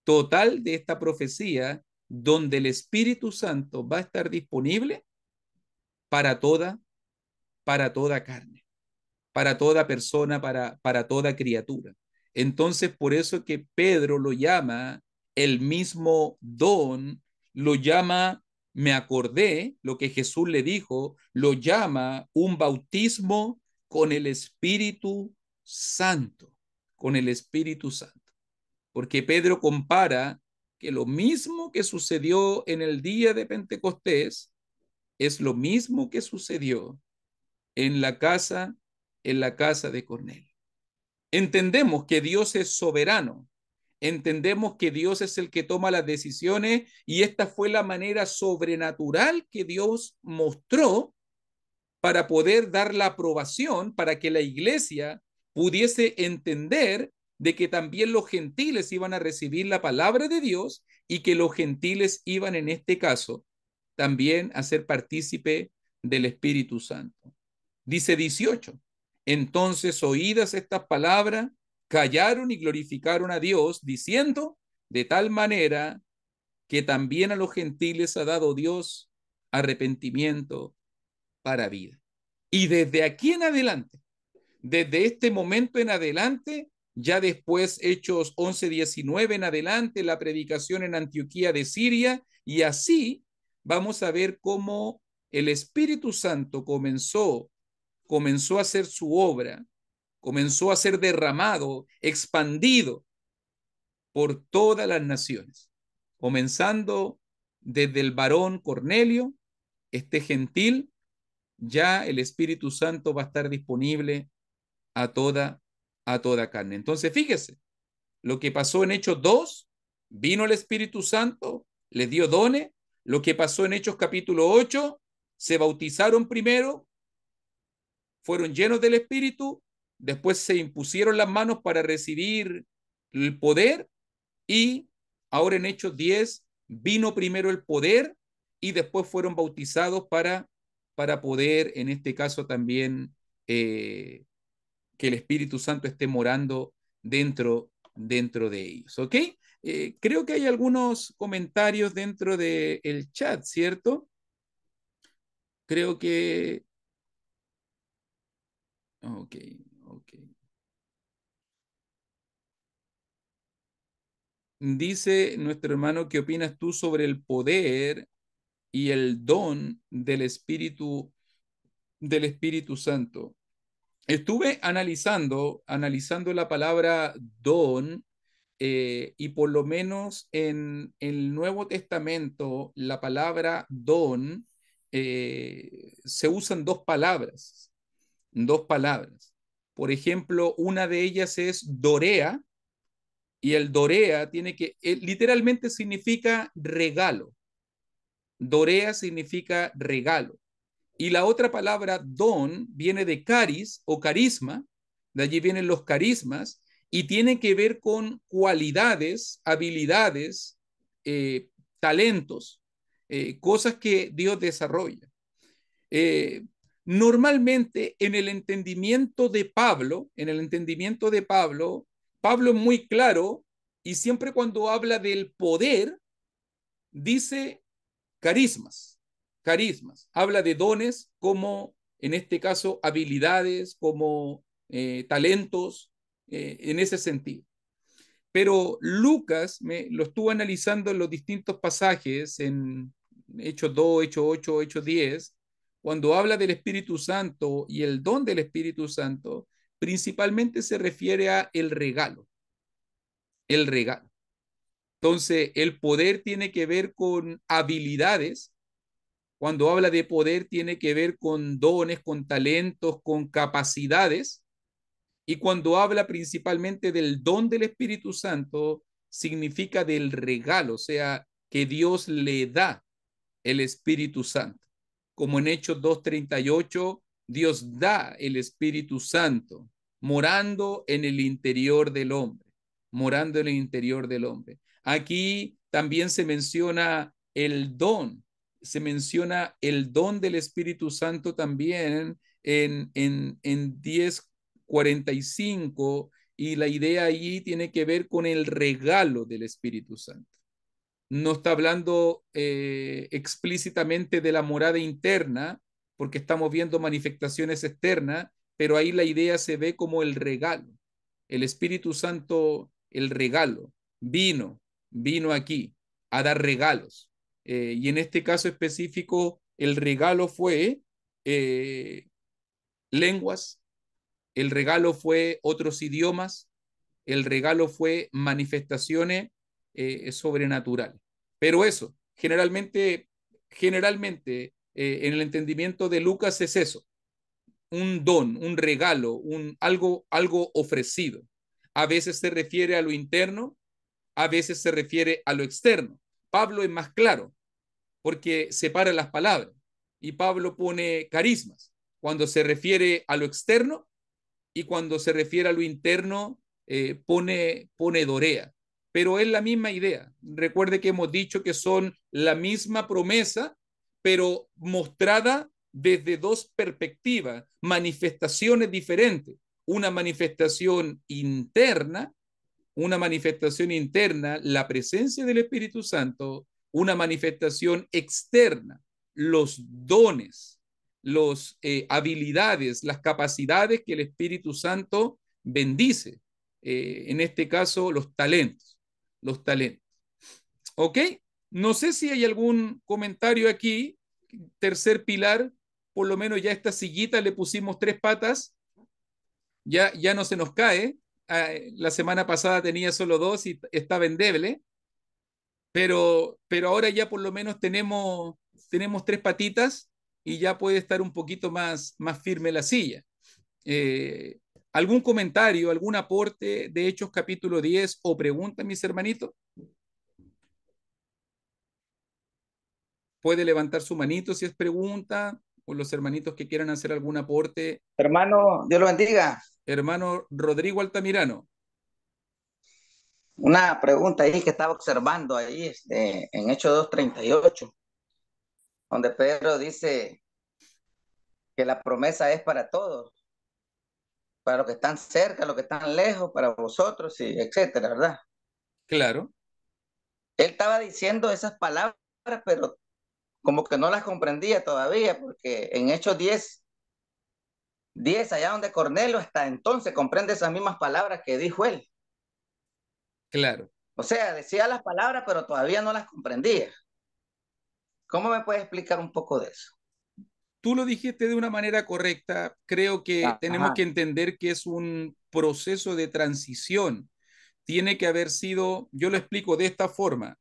Speaker 1: total de esta profecía, donde el Espíritu Santo va a estar disponible para toda, para toda carne, para toda persona, para toda criatura. Entonces, por eso que Pedro lo llama el mismo don, lo llama, me acordé, lo que Jesús le dijo, lo llama un bautismo con el Espíritu Santo, con el Espíritu Santo. Porque Pedro compara que lo mismo que sucedió en el día de Pentecostés es lo mismo que sucedió en la casa, en la casa de Cornelio. Entendemos que Dios es soberano, entendemos que Dios es el que toma las decisiones y esta fue la manera sobrenatural que Dios mostró para poder dar la aprobación para que la iglesia pudiese entender de que también los gentiles iban a recibir la palabra de Dios y que los gentiles iban en este caso también a ser partícipe del Espíritu Santo. Dice 18. Entonces, oídas estas palabras, callaron y glorificaron a Dios, diciendo, de tal manera que también a los gentiles ha dado Dios arrepentimiento para vida. Y desde aquí en adelante, desde este momento en adelante, ya después Hechos 11:19 en adelante, la predicación en Antioquía de Siria, y así vamos a ver cómo el Espíritu Santo comenzó a hacer su obra, comenzó a ser derramado, expandido por todas las naciones, comenzando desde el varón Cornelio, este gentil, ya el Espíritu Santo va a estar disponible a toda, a toda carne. Entonces, fíjese, lo que pasó en Hechos 2, vino el Espíritu Santo, les dio dones. Lo que pasó en Hechos capítulo 8, se bautizaron primero, fueron llenos del Espíritu, después se impusieron las manos para recibir el poder y ahora en Hechos 10 vino primero el poder y después fueron bautizados para poder, en este caso también, que el Espíritu Santo esté morando dentro de ellos. ¿Ok? Creo que hay algunos comentarios dentro del chat, ¿cierto? Creo que... Ok, ok. Dice nuestro hermano, ¿qué opinas tú sobre el poder y el don del Espíritu Santo? Estuve analizando la palabra don, y por lo menos en el Nuevo Testamento la palabra don se usan dos palabras. Por ejemplo, una de ellas es dorea, y el dorea literalmente significa regalo. Dorea significa regalo. Y la otra palabra don viene de caris o carisma, de allí vienen los carismas, y tiene que ver con cualidades, habilidades, talentos, cosas que Dios desarrolla. Eh, Normalmente en el entendimiento de Pablo, Pablo es muy claro y siempre cuando habla del poder, dice carismas, carismas. Habla de dones como, en este caso, habilidades, como talentos, en ese sentido. Pero Lucas lo estuvo analizando en los distintos pasajes, en Hechos 2, Hechos 8, Hechos 10, cuando habla del Espíritu Santo y el don del Espíritu Santo, principalmente se refiere a el regalo, el regalo. Entonces, el poder tiene que ver con habilidades. Cuando habla de poder, tiene que ver con dones, con talentos, con capacidades. Y cuando habla principalmente del don del Espíritu Santo, significa del regalo, o sea, que Dios le da el Espíritu Santo. Como en Hechos 2:38, Dios da el Espíritu Santo morando en el interior del hombre, morando en el interior del hombre. Aquí también se menciona el don del Espíritu Santo también en 10:45, y la idea allí tiene que ver con el regalo del Espíritu Santo. No está hablando explícitamente de la morada interna, porque estamos viendo manifestaciones externas, pero ahí la idea se ve como el regalo. El Espíritu Santo, el regalo, vino, vino aquí a dar regalos. Y en este caso específico, el regalo fue eh, lenguas, el regalo fue otros idiomas, el regalo fue manifestaciones sobrenaturales. Pero eso, generalmente en el entendimiento de Lucas es eso, un don, un regalo, algo ofrecido. A veces se refiere a lo interno, a veces se refiere a lo externo. Pablo es más claro porque separa las palabras y Pablo pone carismas cuando se refiere a lo externo, y cuando se refiere a lo interno pone dorea. Pero es la misma idea. Recuerde que hemos dicho que son la misma promesa, pero mostrada desde dos perspectivas, manifestaciones diferentes. Una una manifestación interna, la presencia del Espíritu Santo, una manifestación externa, los dones, las habilidades, las capacidades que el Espíritu Santo bendice. En este caso, los talentos. Los talentos. ¿Ok? No sé si hay algún comentario aquí. Tercer pilar, por lo menos ya esta sillita le pusimos tres patas, ya no se nos cae. La semana pasada tenía solo dos y estaba endeble, pero ahora ya por lo menos tenemos tres patitas y ya puede estar un poquito más firme la silla. Eh, ¿Algún comentario, algún aporte de Hechos capítulo 10 o pregunta, mis hermanitos? Puede levantar su manito si es pregunta, o los hermanitos que quieran hacer algún aporte.
Speaker 3: Hermano, Dios lo bendiga.
Speaker 1: Hermano Rodrigo Altamirano.
Speaker 3: Una pregunta ahí que estaba observando ahí en Hechos 2:38, donde Pedro dice que la promesa es para todos, para los que están cerca, los que están lejos, para vosotros, y etcétera, ¿verdad?
Speaker 1: Claro,
Speaker 3: Él estaba diciendo esas palabras, pero como que no las comprendía todavía, porque en Hechos 10, allá donde Cornelio hasta entonces comprende esas mismas palabras que dijo él.
Speaker 1: claro.
Speaker 3: O sea, decía las palabras, pero todavía no las comprendía. ¿Cómo me puedes explicar un poco de eso?
Speaker 1: Tú lo dijiste de una manera correcta. Creo que tenemos
Speaker 3: Ajá.
Speaker 1: que entender que es un proceso de transición. Tiene que haber sido, yo lo explico de esta forma,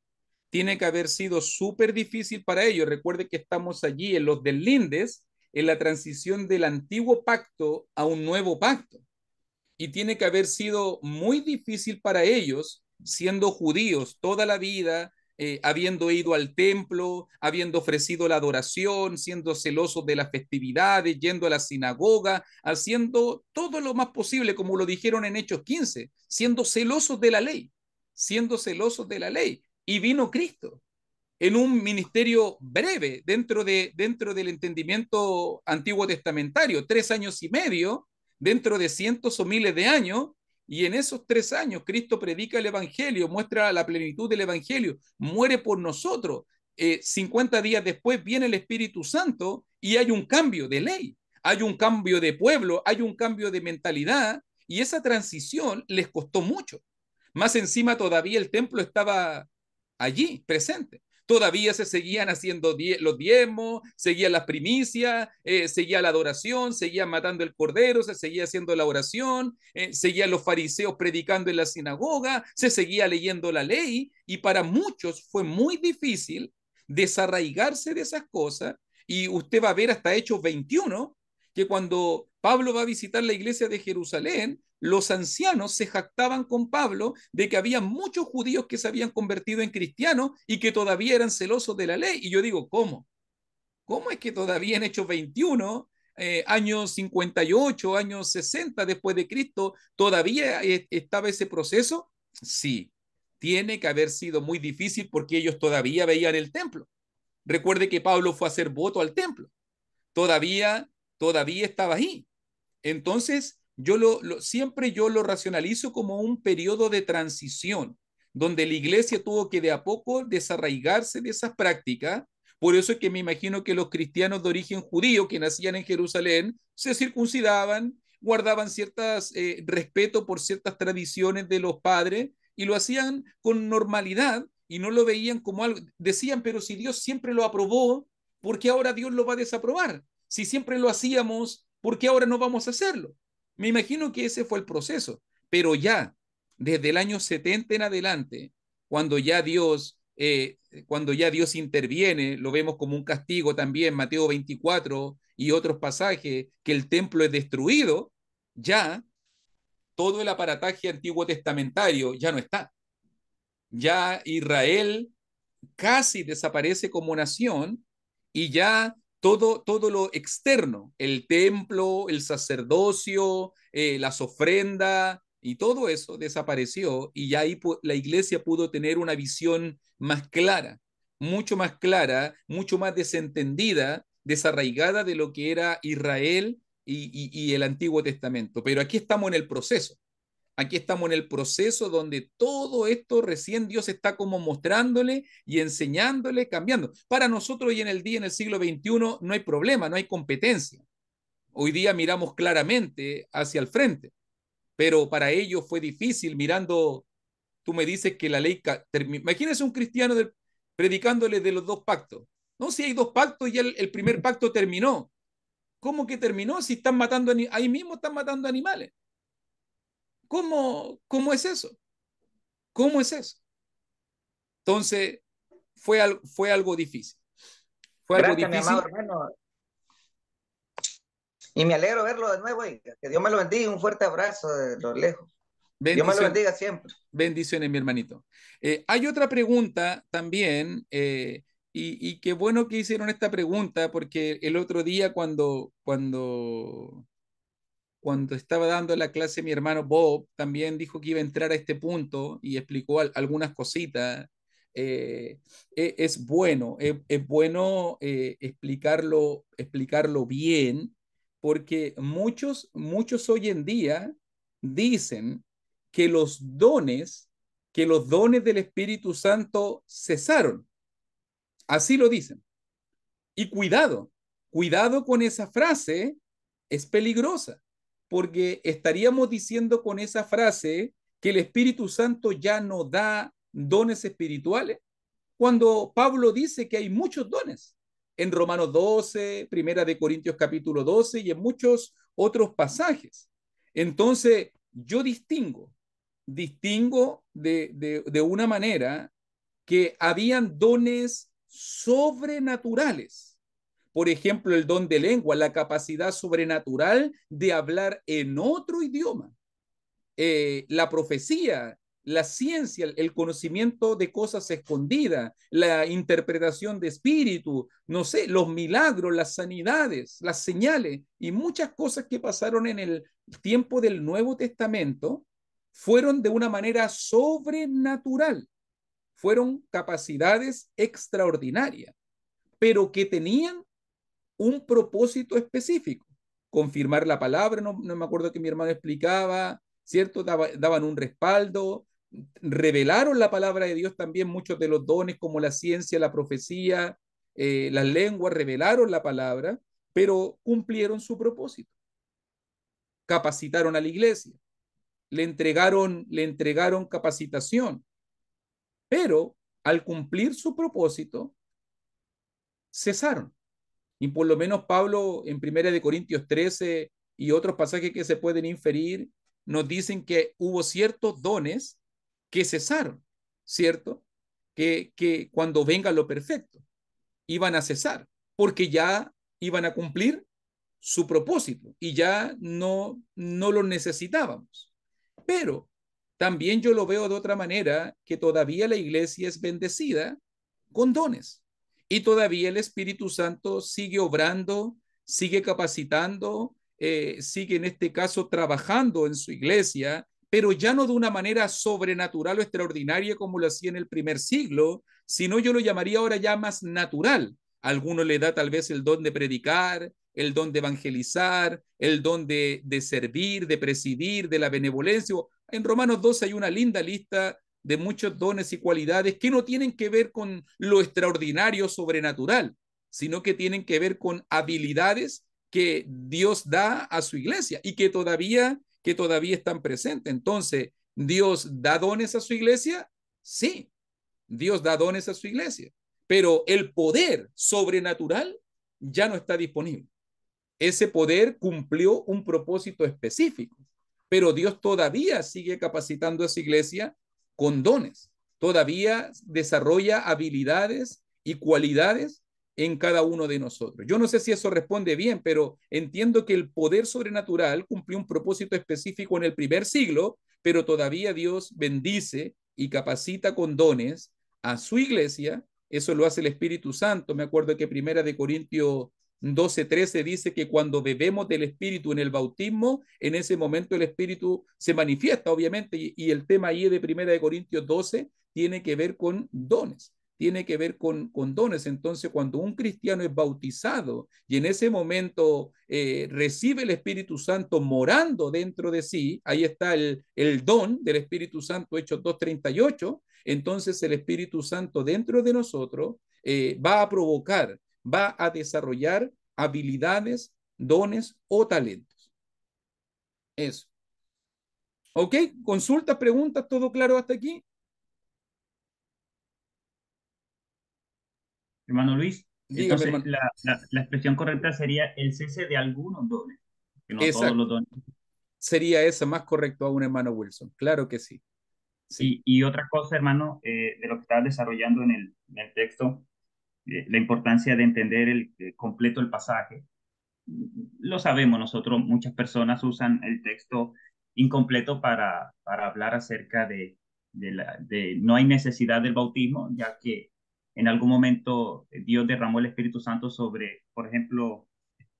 Speaker 1: tiene que haber sido súper difícil para ellos. Recuerde que estamos allí en los deslindes, en la transición del antiguo pacto a un nuevo pacto. Y tiene que haber sido muy difícil para ellos, siendo judíos toda la vida, habiendo ido al templo, habiendo ofrecido la adoración, siendo celosos de las festividades, yendo a la sinagoga, haciendo todo lo más posible, como lo dijeron en Hechos 15, siendo celosos de la ley, siendo celosos de la ley. Y vino Cristo en un ministerio breve dentro del entendimiento antiguo testamentario, 3 años y medio, dentro de cientos o miles de años, y en esos 3 años Cristo predica el Evangelio, muestra la plenitud del Evangelio, muere por nosotros. 50 días después viene el Espíritu Santo y hay un cambio de ley, hay un cambio de pueblo, hay un cambio de mentalidad, y esa transición les costó mucho. Más encima todavía el templo estaba allí, presente. Todavía se seguían haciendo los diezmos, seguían las primicias, seguía la adoración, seguían matando el cordero, se seguía haciendo la oración, seguían los fariseos predicando en la sinagoga, se seguía leyendo la ley, y para muchos fue muy difícil desarraigarse de esas cosas. Y usted va a ver hasta Hechos 21 que cuando Pablo va a visitar la iglesia de Jerusalén, los ancianos se jactaban con Pablo de que había muchos judíos que se habían convertido en cristianos y que todavía eran celosos de la ley. Y yo digo, ¿cómo? ¿Cómo es que todavía en Hechos 21, años 58, años 60 después de Cristo, todavía estaba ese proceso? Sí, tiene que haber sido muy difícil porque ellos todavía veían el templo. Recuerde que Pablo fue a hacer voto al templo. Todavía, todavía estaba ahí. Entonces, siempre yo lo racionalizo como un periodo de transición, donde la iglesia tuvo que de a poco desarraigarse de esas prácticas. Por eso es que me imagino que los cristianos de origen judío que nacían en Jerusalén se circuncidaban, guardaban ciertas respeto por ciertas tradiciones de los padres y lo hacían con normalidad y no lo veían como algo. Decían, pero si Dios siempre lo aprobó, ¿por qué ahora Dios lo va a desaprobar? Si siempre lo hacíamos, ¿por qué ahora no vamos a hacerlo? Me imagino que ese fue el proceso, pero ya, desde el año 70 en adelante, cuando ya Dios, cuando ya Dios interviene, lo vemos como un castigo también, Mateo 24 y otros pasajes, que el templo es destruido, ya todo el aparataje antiguo testamentario ya no está. Ya Israel casi desaparece como nación y ya todo lo externo, el templo, el sacerdocio, las ofrendas y todo eso desapareció, y ya ahí la iglesia pudo tener una visión más clara, mucho más desentendida, desarraigada de lo que era Israel y el Antiguo Testamento. Pero aquí estamos en el proceso. Aquí estamos en el proceso donde todo esto recién Dios está como mostrándole y enseñándole, cambiando. Para nosotros hoy en el día, en el siglo XXI, no hay problema, no hay competencia. Hoy día miramos claramente hacia el frente, pero para ellos fue difícil mirando. Tú me dices que la ley, imagínese un cristiano predicándole de los dos pactos. No, si hay dos pactos y el primer pacto terminó. ¿Cómo que terminó? Si están matando, ahí mismo están matando animales. ¿Cómo es eso? ¿Cómo es eso? Entonces, fue algo difícil. Fue algo
Speaker 3: Gracias, mi amado
Speaker 1: difícil.
Speaker 3: hermano. Y me alegro verlo de nuevo, oiga. Que Dios me lo bendiga. Un fuerte abrazo de lo lejos. Dios me lo
Speaker 1: Bendición,
Speaker 3: bendiga siempre.
Speaker 1: bendiciones, mi hermanito. Hay otra pregunta también, y qué bueno que hicieron esta pregunta, porque el otro día cuando estaba dando la clase, mi hermano Bob también dijo que iba a entrar a este punto y explicó algunas cositas. Eh, es bueno, es bueno explicarlo bien, porque muchos hoy en día dicen que que los dones del Espíritu Santo cesaron. Así lo dicen. Y cuidado con esa frase, es peligrosa, porque estaríamos diciendo con esa frase que el Espíritu Santo ya no da dones espirituales, cuando Pablo dice que hay muchos dones. En Romanos 12, Primera de Corintios capítulo 12 y en muchos otros pasajes. Entonces, yo distingo de una manera que habían dones sobrenaturales. Por ejemplo, el don de lengua, la capacidad sobrenatural de hablar en otro idioma, la profecía, la ciencia, el conocimiento de cosas escondidas, la interpretación de espíritu, no sé, los milagros, las sanidades, las señales y muchas cosas que pasaron en el tiempo del Nuevo Testamento fueron de una manera sobrenatural, fueron capacidades extraordinarias, pero que tenían un propósito específico. Confirmar la palabra, no me acuerdo que mi hermano explicaba, ¿cierto? Daban un respaldo, revelaron la palabra de Dios también, muchos de los dones como la ciencia, la profecía, las lenguas, revelaron la palabra, pero cumplieron su propósito. Capacitaron a la iglesia, le entregaron capacitación, pero al cumplir su propósito, cesaron. Y por lo menos Pablo en Primera de Corintios 13 y otros pasajes que se pueden inferir nos dicen que hubo ciertos dones que cesaron, ¿cierto? Que cuando venga lo perfecto iban a cesar, porque ya iban a cumplir su propósito y ya no lo necesitábamos. Pero también yo lo veo de otra manera, que todavía la iglesia es bendecida con dones y todavía el Espíritu Santo sigue obrando, sigue capacitando, sigue en este caso trabajando en su iglesia, pero ya no de una manera sobrenatural o extraordinaria como lo hacía en el primer siglo, sino yo lo llamaría ahora ya más natural. A alguno le da tal vez el don de predicar, el don de evangelizar, el don de servir, de presidir, de la benevolencia. En Romanos 12 hay una linda lista de muchos dones y cualidades que no tienen que ver con lo extraordinario sobrenatural, sino que tienen que ver con habilidades que Dios da a su iglesia y que todavía están presentes. Entonces, ¿Dios da dones a su iglesia? Sí, Dios da dones a su iglesia, pero el poder sobrenatural ya no está disponible. Ese poder cumplió un propósito específico, pero Dios todavía sigue capacitando a su iglesia con dones, todavía desarrolla habilidades y cualidades en cada uno de nosotros. Yo no sé si eso responde bien, pero entiendo que el poder sobrenatural cumplió un propósito específico en el primer siglo, pero todavía Dios bendice y capacita con dones a su iglesia. Eso lo hace el Espíritu Santo. Me acuerdo que Primera de Corintios 12:13 dice que cuando bebemos del Espíritu en el bautismo, en ese momento el Espíritu se manifiesta, obviamente, y el tema ahí de Primera de Corintios 12 tiene que ver con dones, tiene que ver con dones. Entonces, cuando un cristiano es bautizado y en ese momento recibe el Espíritu Santo morando dentro de sí, ahí está el don del Espíritu Santo, Hechos 2:38, entonces el Espíritu Santo dentro de nosotros va a provocar, va a desarrollar habilidades, dones o talentos. Eso. ¿Ok? Consultas, preguntas, todo claro hasta aquí.
Speaker 4: Hermano Luis,
Speaker 1: Dígame,
Speaker 4: entonces
Speaker 1: hermano.
Speaker 4: la expresión correcta sería el cese de algunos dones, que no todos
Speaker 1: Exacto.
Speaker 4: los dones.
Speaker 1: sería esa más correcto aún, hermano Wilson. Claro que sí. Sí,
Speaker 4: Y otra cosa, hermano, de lo que estabas desarrollando en el texto, la importancia de entender completo el pasaje. Lo sabemos nosotros, muchas personas usan el texto incompleto para hablar acerca de no hay necesidad del bautismo, ya que en algún momento Dios derramó el Espíritu Santo sobre, por ejemplo,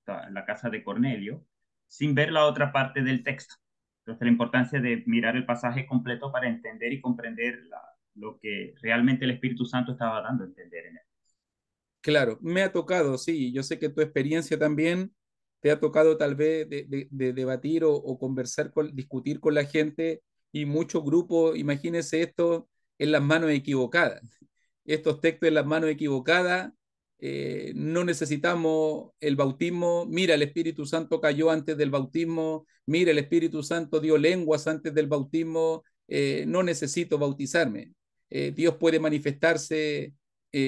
Speaker 4: la casa de Cornelio, sin ver la otra parte del texto. Entonces, la importancia de mirar el pasaje completo para entender y comprender lo que realmente el Espíritu Santo estaba dando a entender en él.
Speaker 1: claro, me ha tocado, sí, yo sé que tu experiencia también te ha tocado tal vez de debatir o conversar, discutir con la gente y muchos grupos, imagínense esto en las manos equivocadas. Estos textos en las manos equivocadas, no necesitamos el bautismo, mira, el Espíritu Santo cayó antes del bautismo, mira, el Espíritu Santo dio lenguas antes del bautismo, no necesito bautizarme. Dios puede manifestarse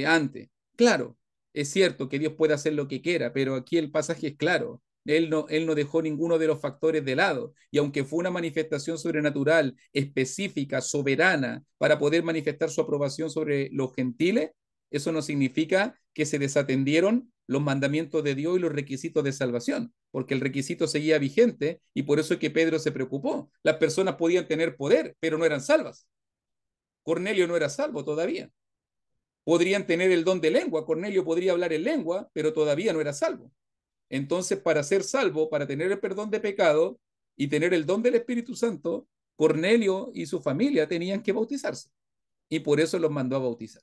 Speaker 1: antes. Claro, es cierto que Dios puede hacer lo que quiera, pero aquí el pasaje es claro. Él no dejó ninguno de los factores de lado. Y aunque fue una manifestación sobrenatural, específica, soberana, para poder manifestar su aprobación sobre los gentiles, eso no significa que se desatendieron los mandamientos de Dios y los requisitos de salvación, porque el requisito seguía vigente y por eso es que Pedro se preocupó. Las personas podían tener poder, pero no eran salvas. Cornelio no era salvo todavía. Podrían tener el don de lengua, Cornelio podría hablar en lengua, pero todavía no era salvo. Entonces, para ser salvo, para tener el perdón de pecado y tener el don del Espíritu Santo, Cornelio y su familia tenían que bautizarse. Y por eso los mandó a bautizar.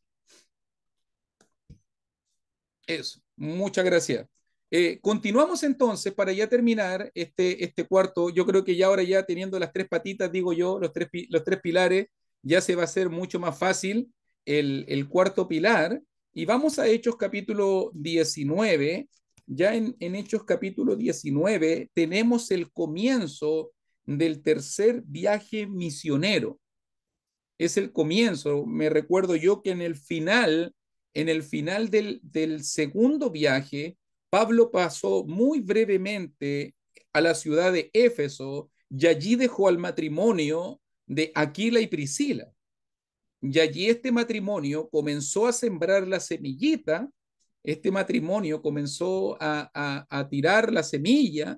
Speaker 1: Eso, muchas gracias. Continuamos entonces para ya terminar este cuarto. Yo creo que ya ahora ya teniendo las tres patitas, digo yo, los tres pilares, ya se va a hacer mucho más fácil el cuarto pilar. Y vamos a Hechos capítulo 19. Ya en Hechos capítulo 19 tenemos el comienzo del tercer viaje misionero. Es el comienzo. Me recuerdo yo que en el final del segundo viaje, Pablo pasó muy brevemente a la ciudad de Éfeso y allí dejó al matrimonio de Aquila y Priscila. Y allí este matrimonio comenzó a sembrar la semillita, este matrimonio comenzó a tirar la semilla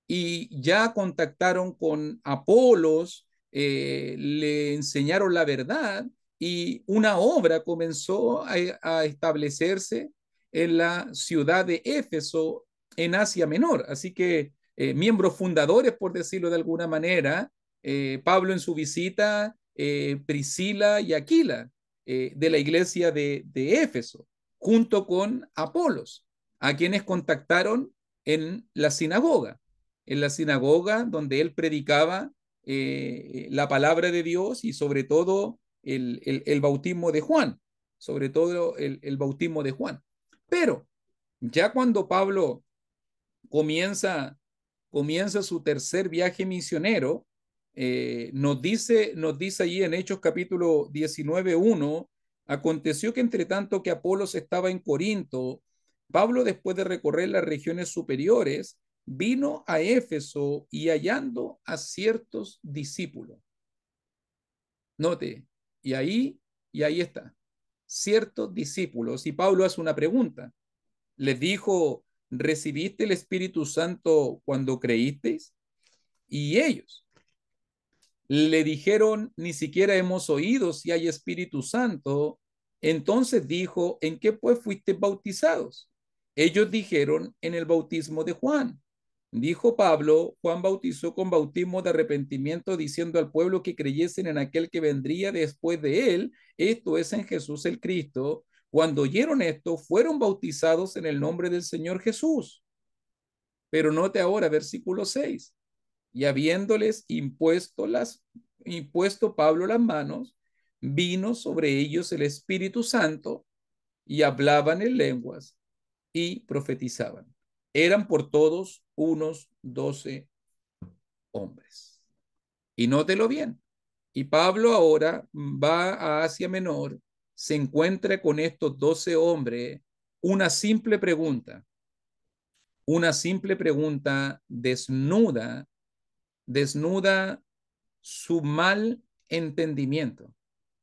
Speaker 1: y ya contactaron con Apolos, le enseñaron la verdad y una obra comenzó a establecerse en la ciudad de Éfeso, en Asia Menor. Así que miembros fundadores, por decirlo de alguna manera, Pablo en su visita, Priscila y Aquila, de la iglesia de Éfeso, junto con Apolos, a quienes contactaron en la sinagoga donde él predicaba la palabra de Dios y sobre todo el bautismo de Juan, sobre todo el bautismo de Juan. Pero ya cuando Pablo comienza, comienza su tercer viaje misionero, nos dice allí en Hechos capítulo 19:1, aconteció que entre tanto que Apolos estaba en Corinto, Pablo, después de recorrer las regiones superiores, vino a Éfeso y hallando a ciertos discípulos. Note, y ahí está, ciertos discípulos. Y Pablo hace una pregunta. Les dijo, ¿recibiste el Espíritu Santo cuando creísteis? Y ellos le dijeron, ni siquiera hemos oído si hay Espíritu Santo. Entonces dijo, ¿en qué pues fuiste bautizados? Ellos dijeron, en el bautismo de Juan. Dijo Pablo, Juan bautizó con bautismo de arrepentimiento, diciendo al pueblo que creyesen en aquel que vendría después de él, esto es en Jesús el Cristo. Cuando oyeron esto, fueron bautizados en el nombre del Señor Jesús. Pero note ahora, versículo 6. Y habiéndoles impuesto Pablo las manos, vino sobre ellos el Espíritu Santo y hablaban en lenguas y profetizaban. Eran por todos unos 12 hombres. Y nótelo bien. Y Pablo ahora va a Asia Menor, se encuentra con estos 12 hombres, una simple pregunta desnuda desnuda su mal entendimiento.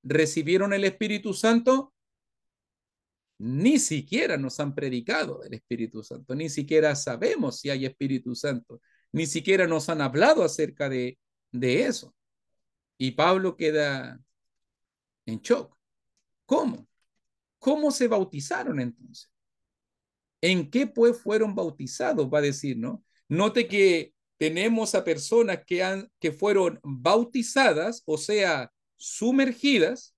Speaker 1: ¿Recibieron el Espíritu Santo? Ni siquiera nos han predicado del Espíritu Santo, ni siquiera sabemos si hay Espíritu Santo, ni siquiera nos han hablado acerca de eso. Y Pablo queda en shock. ¿Cómo? ¿Cómo se bautizaron entonces? ¿En qué pues fueron bautizados? Va a decir, ¿no? Note que tenemos a personas que fueron bautizadas, o sea, sumergidas.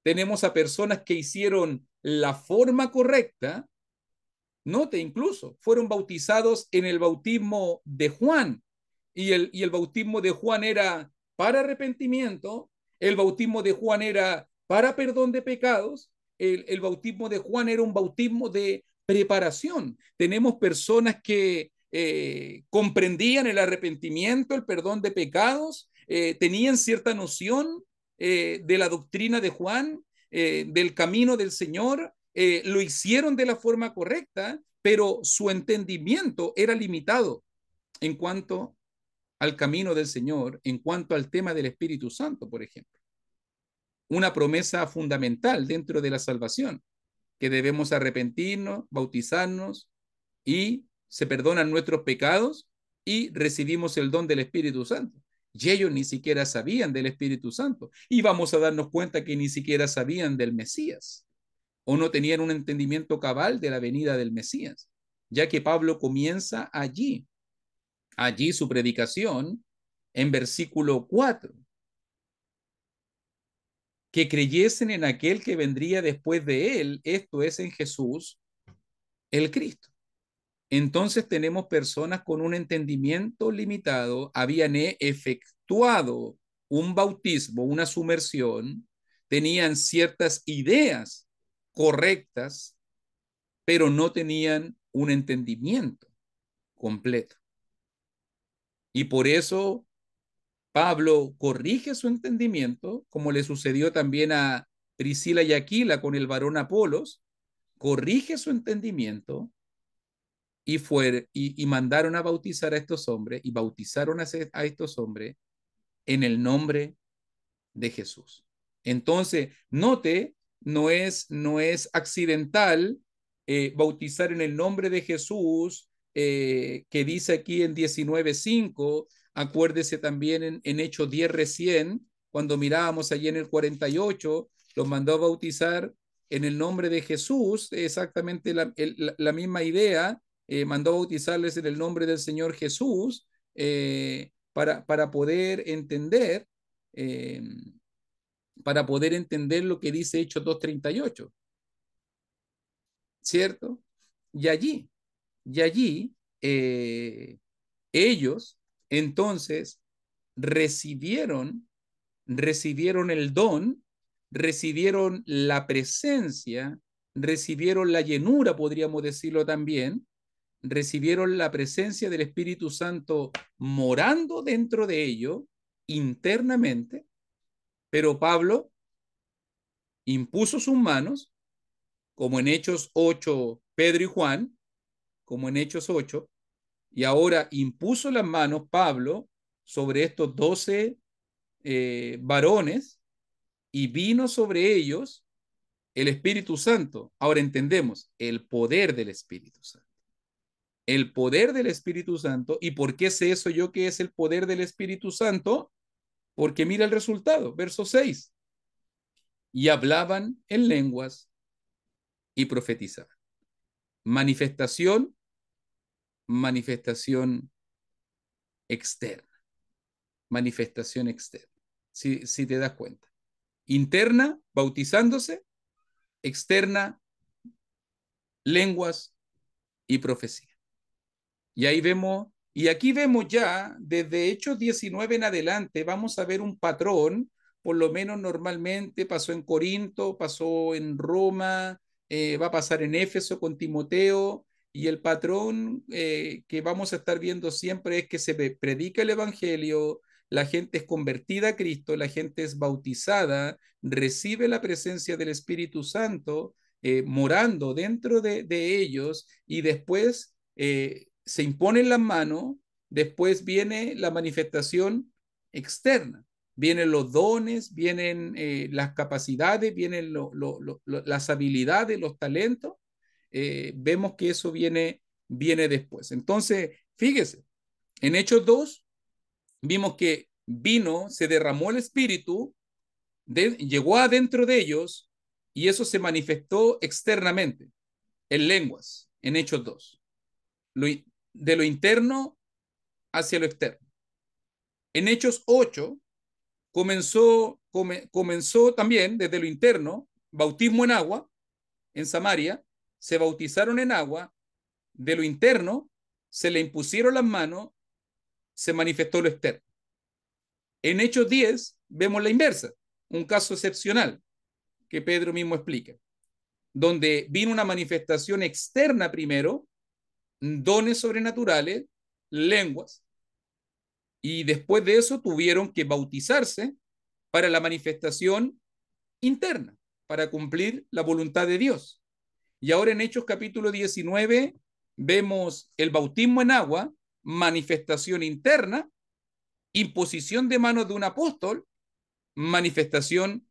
Speaker 1: Tenemos a personas que hicieron la forma correcta. Note incluso, fueron bautizados en el bautismo de Juan. Y el bautismo de Juan era para arrepentimiento. El bautismo de Juan era para perdón de pecados. El bautismo de Juan era un bautismo de preparación. Tenemos personas que comprendían el arrepentimiento, el perdón de pecados, tenían cierta noción de la doctrina de Juan, del camino del Señor, lo hicieron de la forma correcta, pero su entendimiento era limitado en cuanto al camino del Señor, en cuanto al tema del Espíritu Santo, por ejemplo. Una promesa fundamental dentro de la salvación, que debemos arrepentirnos, bautizarnos y se perdonan nuestros pecados y recibimos el don del Espíritu Santo. Y ellos ni siquiera sabían del Espíritu Santo. Y vamos a darnos cuenta que ni siquiera sabían del Mesías o no tenían un entendimiento cabal de la venida del Mesías, ya que Pablo comienza allí su predicación en versículo 4, que creyesen en aquel que vendría después de él, esto es en Jesús, el Cristo. Entonces tenemos personas con un entendimiento limitado, habían efectuado un bautismo, una sumersión, tenían ciertas ideas correctas, pero no tenían un entendimiento completo. Y por eso Pablo corrige su entendimiento, como le sucedió también a Priscila y Aquila con el varón Apolos, corrige su entendimiento y mandaron a bautizar a estos hombres y bautizaron a estos hombres en el nombre de Jesús. Entonces, note, no es accidental bautizar en el nombre de Jesús, que dice aquí en 19:5, acuérdese también en Hechos 10 recién, cuando mirábamos allí en el 48, los mandó a bautizar en el nombre de Jesús, exactamente la misma idea, mandó a bautizarles en el nombre del Señor Jesús, para poder entender eh, lo que dice Hechos 2:38, ¿cierto? Y allí, y allí ellos entonces recibieron el don, recibieron la presencia, recibieron la llenura, podríamos decirlo también, recibieron la presencia del Espíritu Santo morando dentro de ellos internamente, pero Pablo impuso sus manos, como en Hechos 8, Pedro y Juan, como en Hechos 8, y ahora impuso las manos Pablo sobre estos 12 varones y vino sobre ellos el Espíritu Santo. Ahora entendemos el poder del Espíritu Santo. El poder del Espíritu Santo. ¿Y por qué sé eso yo que es el poder del Espíritu Santo? Porque mira el resultado, verso 6. Y hablaban en lenguas y profetizaban. Manifestación externa. Manifestación externa. Si te das cuenta. Interna, bautizándose. Externa, lenguas y profecía. Y ahí vemos, y aquí vemos ya, desde Hechos 19 en adelante, vamos a ver un patrón, por lo menos normalmente pasó en Corinto, pasó en Roma, va a pasar en Éfeso con Timoteo, y el patrón que vamos a estar viendo siempre es que se predica el Evangelio, la gente es convertida a Cristo, la gente es bautizada, recibe la presencia del Espíritu Santo, morando dentro de ellos, y después se imponen las manos después viene la manifestación externa. Vienen los dones, vienen las capacidades, vienen las habilidades, los talentos. Vemos que eso viene después. Entonces, fíjese, en Hechos 2 vimos que vino, se derramó el Espíritu, llegó adentro de ellos y eso se manifestó externamente, en lenguas, en Hechos 2. De lo interno hacia lo externo. En Hechos 8 comenzó también desde lo interno, bautismo en agua, en Samaria, se bautizaron en agua, de lo interno se le impusieron las manos, se manifestó lo externo. En Hechos 10 vemos la inversa, un caso excepcional que Pedro mismo explica, donde vino una manifestación externa primero, dones sobrenaturales, lenguas, y después de eso tuvieron que bautizarse para la manifestación interna, para cumplir la voluntad de Dios. Y ahora en Hechos capítulo 19 vemos el bautismo en agua, manifestación interna, imposición de manos de un apóstol, manifestación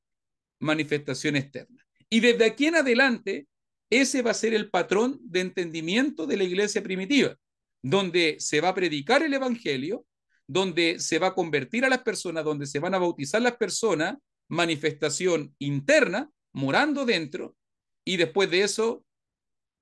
Speaker 1: externa. Y desde aquí en adelante, ese va a ser el patrón de entendimiento de la iglesia primitiva, donde se va a predicar el evangelio, donde se va a convertir a las personas, donde se van a bautizar las personas, manifestación interna, morando dentro, y después de eso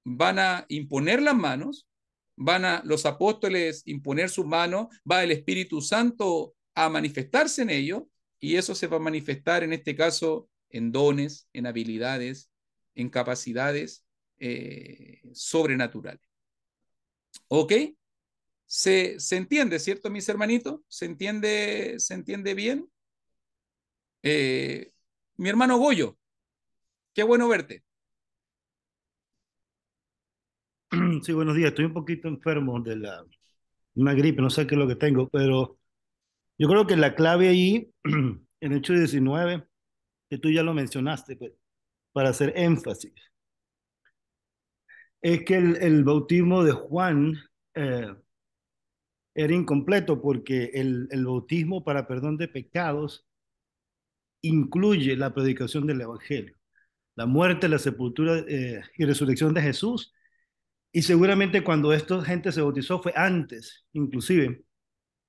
Speaker 1: van a imponer las manos, van a los apóstoles imponer sus manos, va el Espíritu Santo a manifestarse en ellos, y eso se va a manifestar en este caso en dones, en habilidades, en capacidades sobrenaturales. ¿Ok? Se entiende, ¿cierto, mis hermanitos? Se entiende bien? Mi hermano Goyo, qué bueno verte.
Speaker 5: Sí, buenos días. Estoy un poquito enfermo de una gripe, no sé qué es lo que tengo, pero yo creo que la clave ahí, en Hechos 19, que tú ya lo mencionaste, pues, para hacer énfasis, es que el bautismo de Juan eh, era incompleto porque el bautismo para perdón de pecados incluye la predicación del Evangelio, la muerte, la sepultura y resurrección de Jesús. Y seguramente cuando esta gente se bautizó fue antes, inclusive,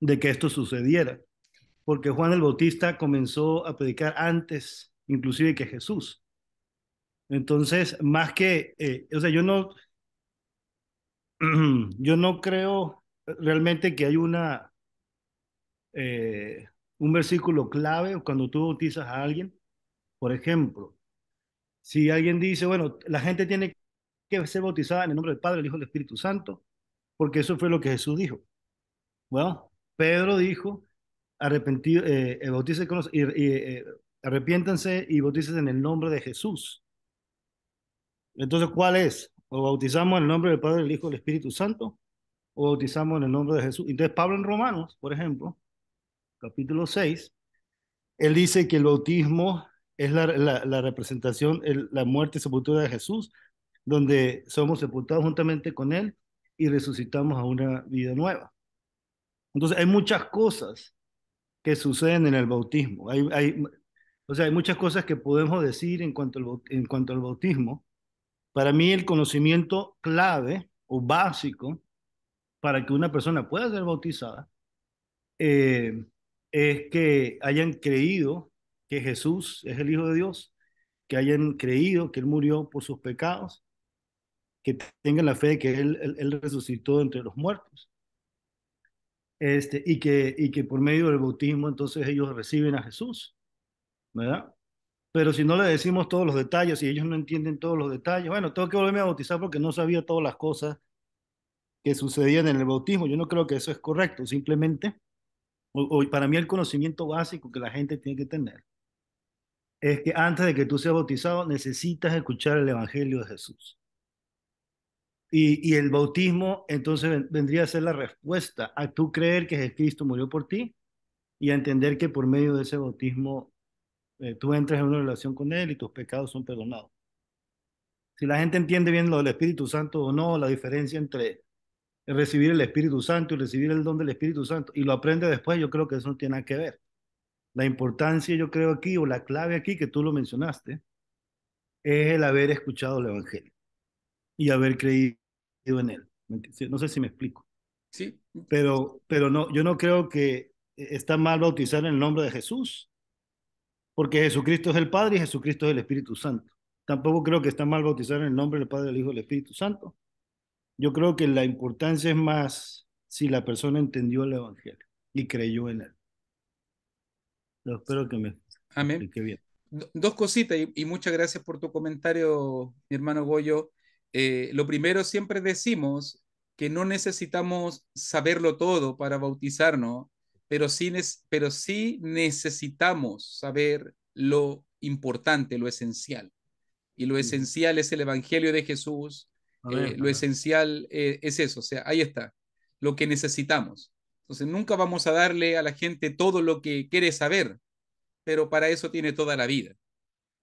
Speaker 5: de que esto sucediera, porque Juan el Bautista comenzó a predicar antes, inclusive que Jesús. Entonces, más que, o sea, yo no creo realmente que hay eh, un versículo clave cuando tú bautizas a alguien. Por ejemplo, si alguien dice, bueno, la gente tiene que ser bautizada en el nombre del Padre, del Hijo y del Espíritu Santo, porque eso fue lo que Jesús dijo. Bueno, Pedro dijo, bautícense arrepiéntanse y bautícense en el nombre de Jesús. Entonces, ¿cuál es? ¿O bautizamos en el nombre del Padre, del Hijo y del Espíritu Santo? ¿O bautizamos en el nombre de Jesús? Entonces, Pablo en Romanos, por ejemplo, capítulo 6, él dice que el bautismo es la representación, la muerte y sepultura de Jesús, donde somos sepultados juntamente con él y resucitamos a una vida nueva. Entonces, hay muchas cosas que suceden en el bautismo. O sea, hay muchas cosas que podemos decir en cuanto al bautismo. Para mí, el conocimiento clave o básico para que una persona pueda ser bautizada eh, es que hayan creído que Jesús es el Hijo de Dios, que hayan creído que Él murió por sus pecados, que tengan la fe de que Él resucitó entre los muertos. Y que por medio del bautismo entonces ellos reciben a Jesús, ¿verdad? Pero si no le decimos todos los detalles y ellos no entienden todos los detalles, bueno, tengo que volverme a bautizar porque no sabía todas las cosas que sucedían en el bautismo. Yo no creo que eso es correcto, simplemente, o para mí el conocimiento básico que la gente tiene que tener es que antes de que tú seas bautizado necesitas escuchar el Evangelio de Jesús. Y el bautismo entonces vendría a ser la respuesta a tú creer que Cristo murió por ti y a entender que por medio de ese bautismo tú entras en una relación con Él y tus pecados son perdonados. Si la gente entiende bien lo del Espíritu Santo o no, la diferencia entre recibir el Espíritu Santo y recibir el don del Espíritu Santo y lo aprende después, yo creo que eso no tiene nada que ver. La importancia, yo creo aquí, o la clave aquí, que tú lo mencionaste, es el haber escuchado el Evangelio y haber creído en él. No sé si me explico,
Speaker 1: ¿Sí?
Speaker 5: pero no, yo no creo que está mal bautizar en el nombre de Jesús, porque Jesucristo es el Padre y Jesucristo es el Espíritu Santo. Tampoco creo que está mal bautizar en el nombre del Padre, del Hijo y del Espíritu Santo. Yo creo que la importancia es más si la persona entendió el Evangelio y creyó en él. Yo espero que me
Speaker 1: Amén.
Speaker 5: explique bien.
Speaker 1: Dos cositas y muchas gracias por tu comentario, mi hermano Goyo. Lo primero, siempre decimos que no necesitamos saberlo todo para bautizarnos, pero sí necesitamos saber lo importante, lo esencial. Y lo
Speaker 5: Ujú.
Speaker 1: esencial es el Evangelio de Jesús.
Speaker 5: Amén,
Speaker 1: Lo
Speaker 5: amén.
Speaker 1: esencial es eso, o sea, ahí está, lo que necesitamos. Entonces, nunca vamos a darle a la gente todo lo que quiere saber, pero para eso tiene toda la vida.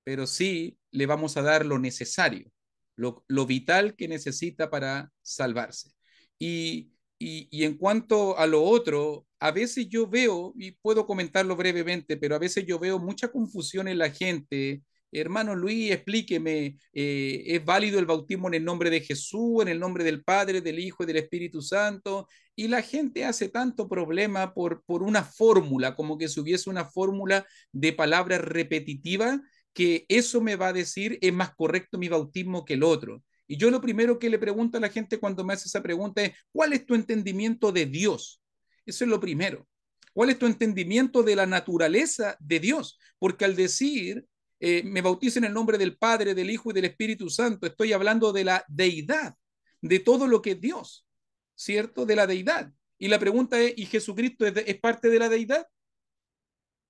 Speaker 1: Pero sí le vamos a dar lo necesario, lo vital que necesita para salvarse. Y, y en cuanto a lo otro, a veces yo veo, y puedo comentarlo brevemente, pero a veces yo veo mucha confusión en la gente. Hermano Luis, explíqueme, ¿es válido el bautismo en el nombre de Jesús, en el nombre del Padre, del Hijo y del Espíritu Santo? Y la gente hace tanto problema por una fórmula, como que si hubiese una fórmula de palabras repetitivas, que eso me va a decir es más correcto mi bautismo que el otro. Y yo lo primero que le pregunto a la gente cuando me hace esa pregunta es, ¿cuál es tu entendimiento de Dios? Eso es lo primero. ¿Cuál es tu entendimiento de la naturaleza de Dios? Porque al decir, me bautizo en el nombre del Padre, del Hijo y del Espíritu Santo, estoy hablando de la deidad, de todo lo que es Dios, ¿cierto? De la deidad. Y la pregunta es, ¿y Jesucristo es parte de la deidad?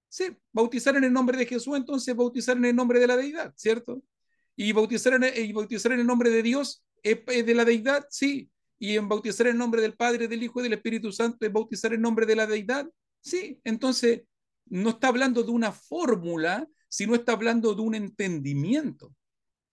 Speaker 1: Sí, bautizar en el nombre de Jesús, entonces bautizar en el nombre de la deidad, ¿cierto? Y bautizar en el nombre de Dios es de la deidad, sí. Y en bautizar en el nombre del Padre, del Hijo y del Espíritu Santo es bautizar en nombre de la deidad, sí. Entonces, no está hablando de una fórmula, sino está hablando de un entendimiento,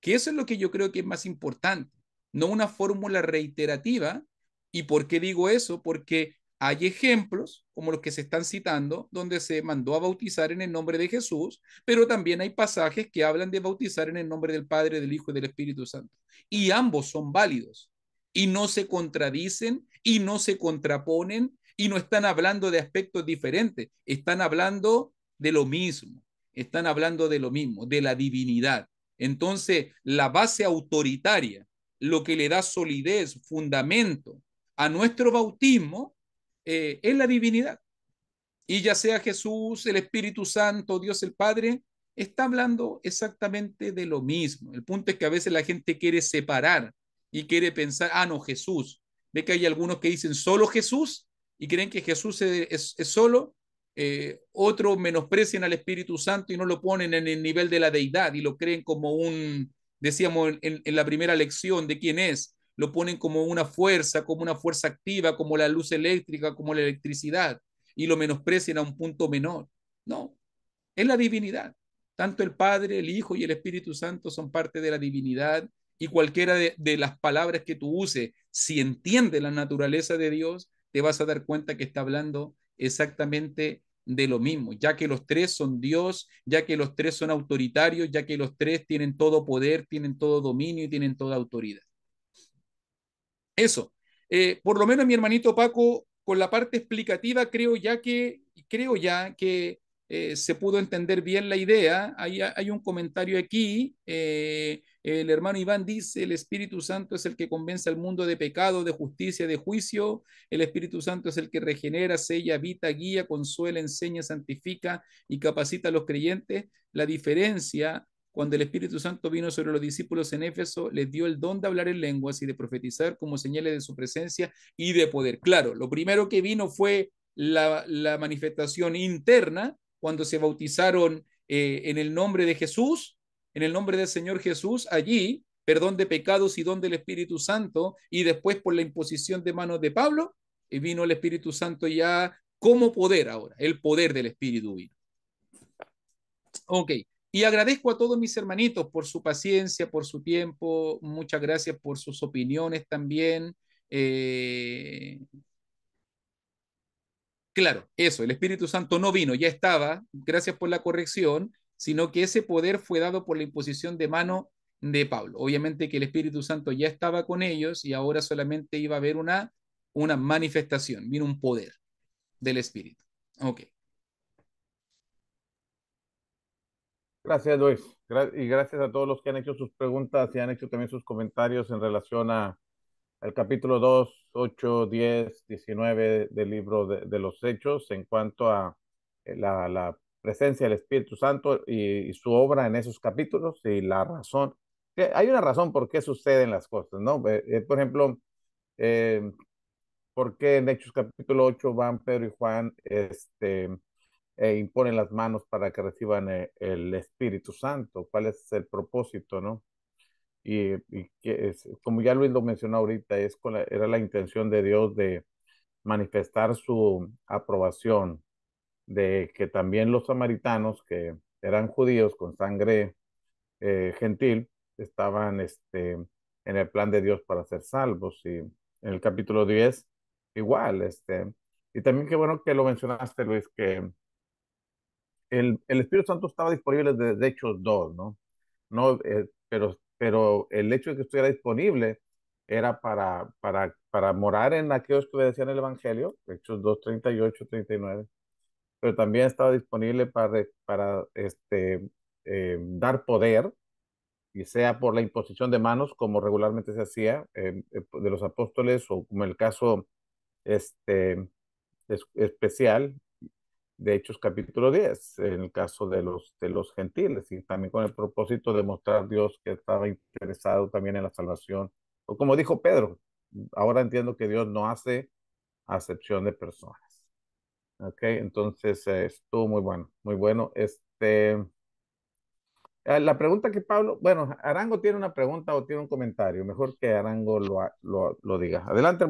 Speaker 1: que eso es lo que yo creo que es más importante, no una fórmula reiterativa. ¿Y por qué digo eso? Porque hay ejemplos, como los que se están citando, donde se mandó a bautizar en el nombre de Jesús, pero también hay pasajes que hablan de bautizar en el nombre del Padre, del Hijo y del Espíritu Santo. Y ambos son válidos y no se contradicen y no se contraponen y no están hablando de aspectos diferentes, están hablando de lo mismo, están hablando de lo mismo, de la divinidad. Entonces, la base autoritaria, lo que le da solidez, fundamento a nuestro bautismo, es la divinidad. Y ya sea Jesús, el Espíritu Santo, Dios el Padre, está hablando exactamente de lo mismo. El punto es que a veces la gente quiere separar y quiere pensar, ah, no, Jesús. Ve que hay algunos que dicen solo Jesús y creen que Jesús es solo. Otros menosprecian al Espíritu Santo y no lo ponen en el nivel de la deidad y lo creen como decíamos en la primera lección de quién es, lo ponen como una fuerza activa, como la luz eléctrica, como la electricidad y lo menosprecian a un punto menor. No, es la divinidad. Tanto el Padre, el Hijo y el Espíritu Santo son parte de la divinidad y cualquiera de las palabras que tú uses, si entiendes la naturaleza de Dios, te vas a dar cuenta que está hablando exactamente de lo mismo, ya que los tres son Dios, ya que los tres son autoritarios, ya que los tres tienen todo poder, tienen todo dominio y tienen toda autoridad. Eso. Por lo menos mi hermanito Paco, con la parte explicativa, creo ya que se pudo entender bien la idea. Hay un comentario aquí. El hermano Iván dice, el Espíritu Santo es el que convence al mundo de pecado, de justicia, de juicio. El Espíritu Santo es el que regenera, sella, habita, guía, consuela, enseña, santifica y capacita a los creyentes. La diferencia cuando el Espíritu Santo vino sobre los discípulos en Éfeso, les dio el don de hablar en lenguas y de profetizar como señales de su presencia y de poder. Claro, lo primero que vino fue la manifestación interna, cuando se bautizaron en el nombre de Jesús, en el nombre del Señor Jesús, allí, perdón de pecados y don del Espíritu Santo, y después por la imposición de manos de Pablo, vino el Espíritu Santo ya como poder ahora, el poder del Espíritu vino. Ok, y agradezco a todos mis hermanitos por su paciencia, por su tiempo, muchas gracias por sus opiniones también. Claro, eso, el Espíritu Santo no vino, ya estaba, gracias por la corrección, sino que ese poder fue dado por la imposición de mano de Pablo. Obviamente que el Espíritu Santo ya estaba con ellos y ahora solamente iba a haber una manifestación, vino un poder del Espíritu. Ok.
Speaker 2: Gracias, Luis. Y gracias a todos los que han hecho sus preguntas y han hecho también sus comentarios en relación al capítulo 2, 8, 10, 19 del libro de los Hechos en cuanto a la presencia del Espíritu Santo y su obra en esos capítulos y la razón. Que hay una razón por qué suceden las cosas, ¿no? Por ejemplo, eh, ¿por qué en Hechos capítulo 8 van Pedro y Juan imponen las manos para que reciban el Espíritu Santo? ¿Cuál es el propósito, no? Y que como ya Luis lo mencionó ahorita, era la intención de Dios de manifestar su aprobación, de que también los samaritanos, que eran judíos con sangre gentil, estaban en el plan de Dios para ser salvos. Y en el capítulo 10 igual. Y también qué bueno que lo mencionaste, Luis, que el Espíritu Santo estaba disponible desde Hechos 2, ¿no? No, pero el hecho de que estuviera disponible era para morar en aquellos que obedecían el Evangelio, Hechos 2, 38, 39, pero también estaba disponible para dar poder, y sea por la imposición de manos, como regularmente se hacía de los apóstoles, o como el caso este, especial de Hechos capítulo 10 en el caso de los gentiles, y también con el propósito de mostrar a Dios que estaba interesado también en la salvación. O como dijo Pedro, ahora entiendo que Dios no hace acepción de personas. Ok, entonces estuvo muy bueno, muy bueno. La pregunta que Pablo, bueno, Arango tiene una pregunta o tiene un comentario, mejor que Arango lo diga. Adelante.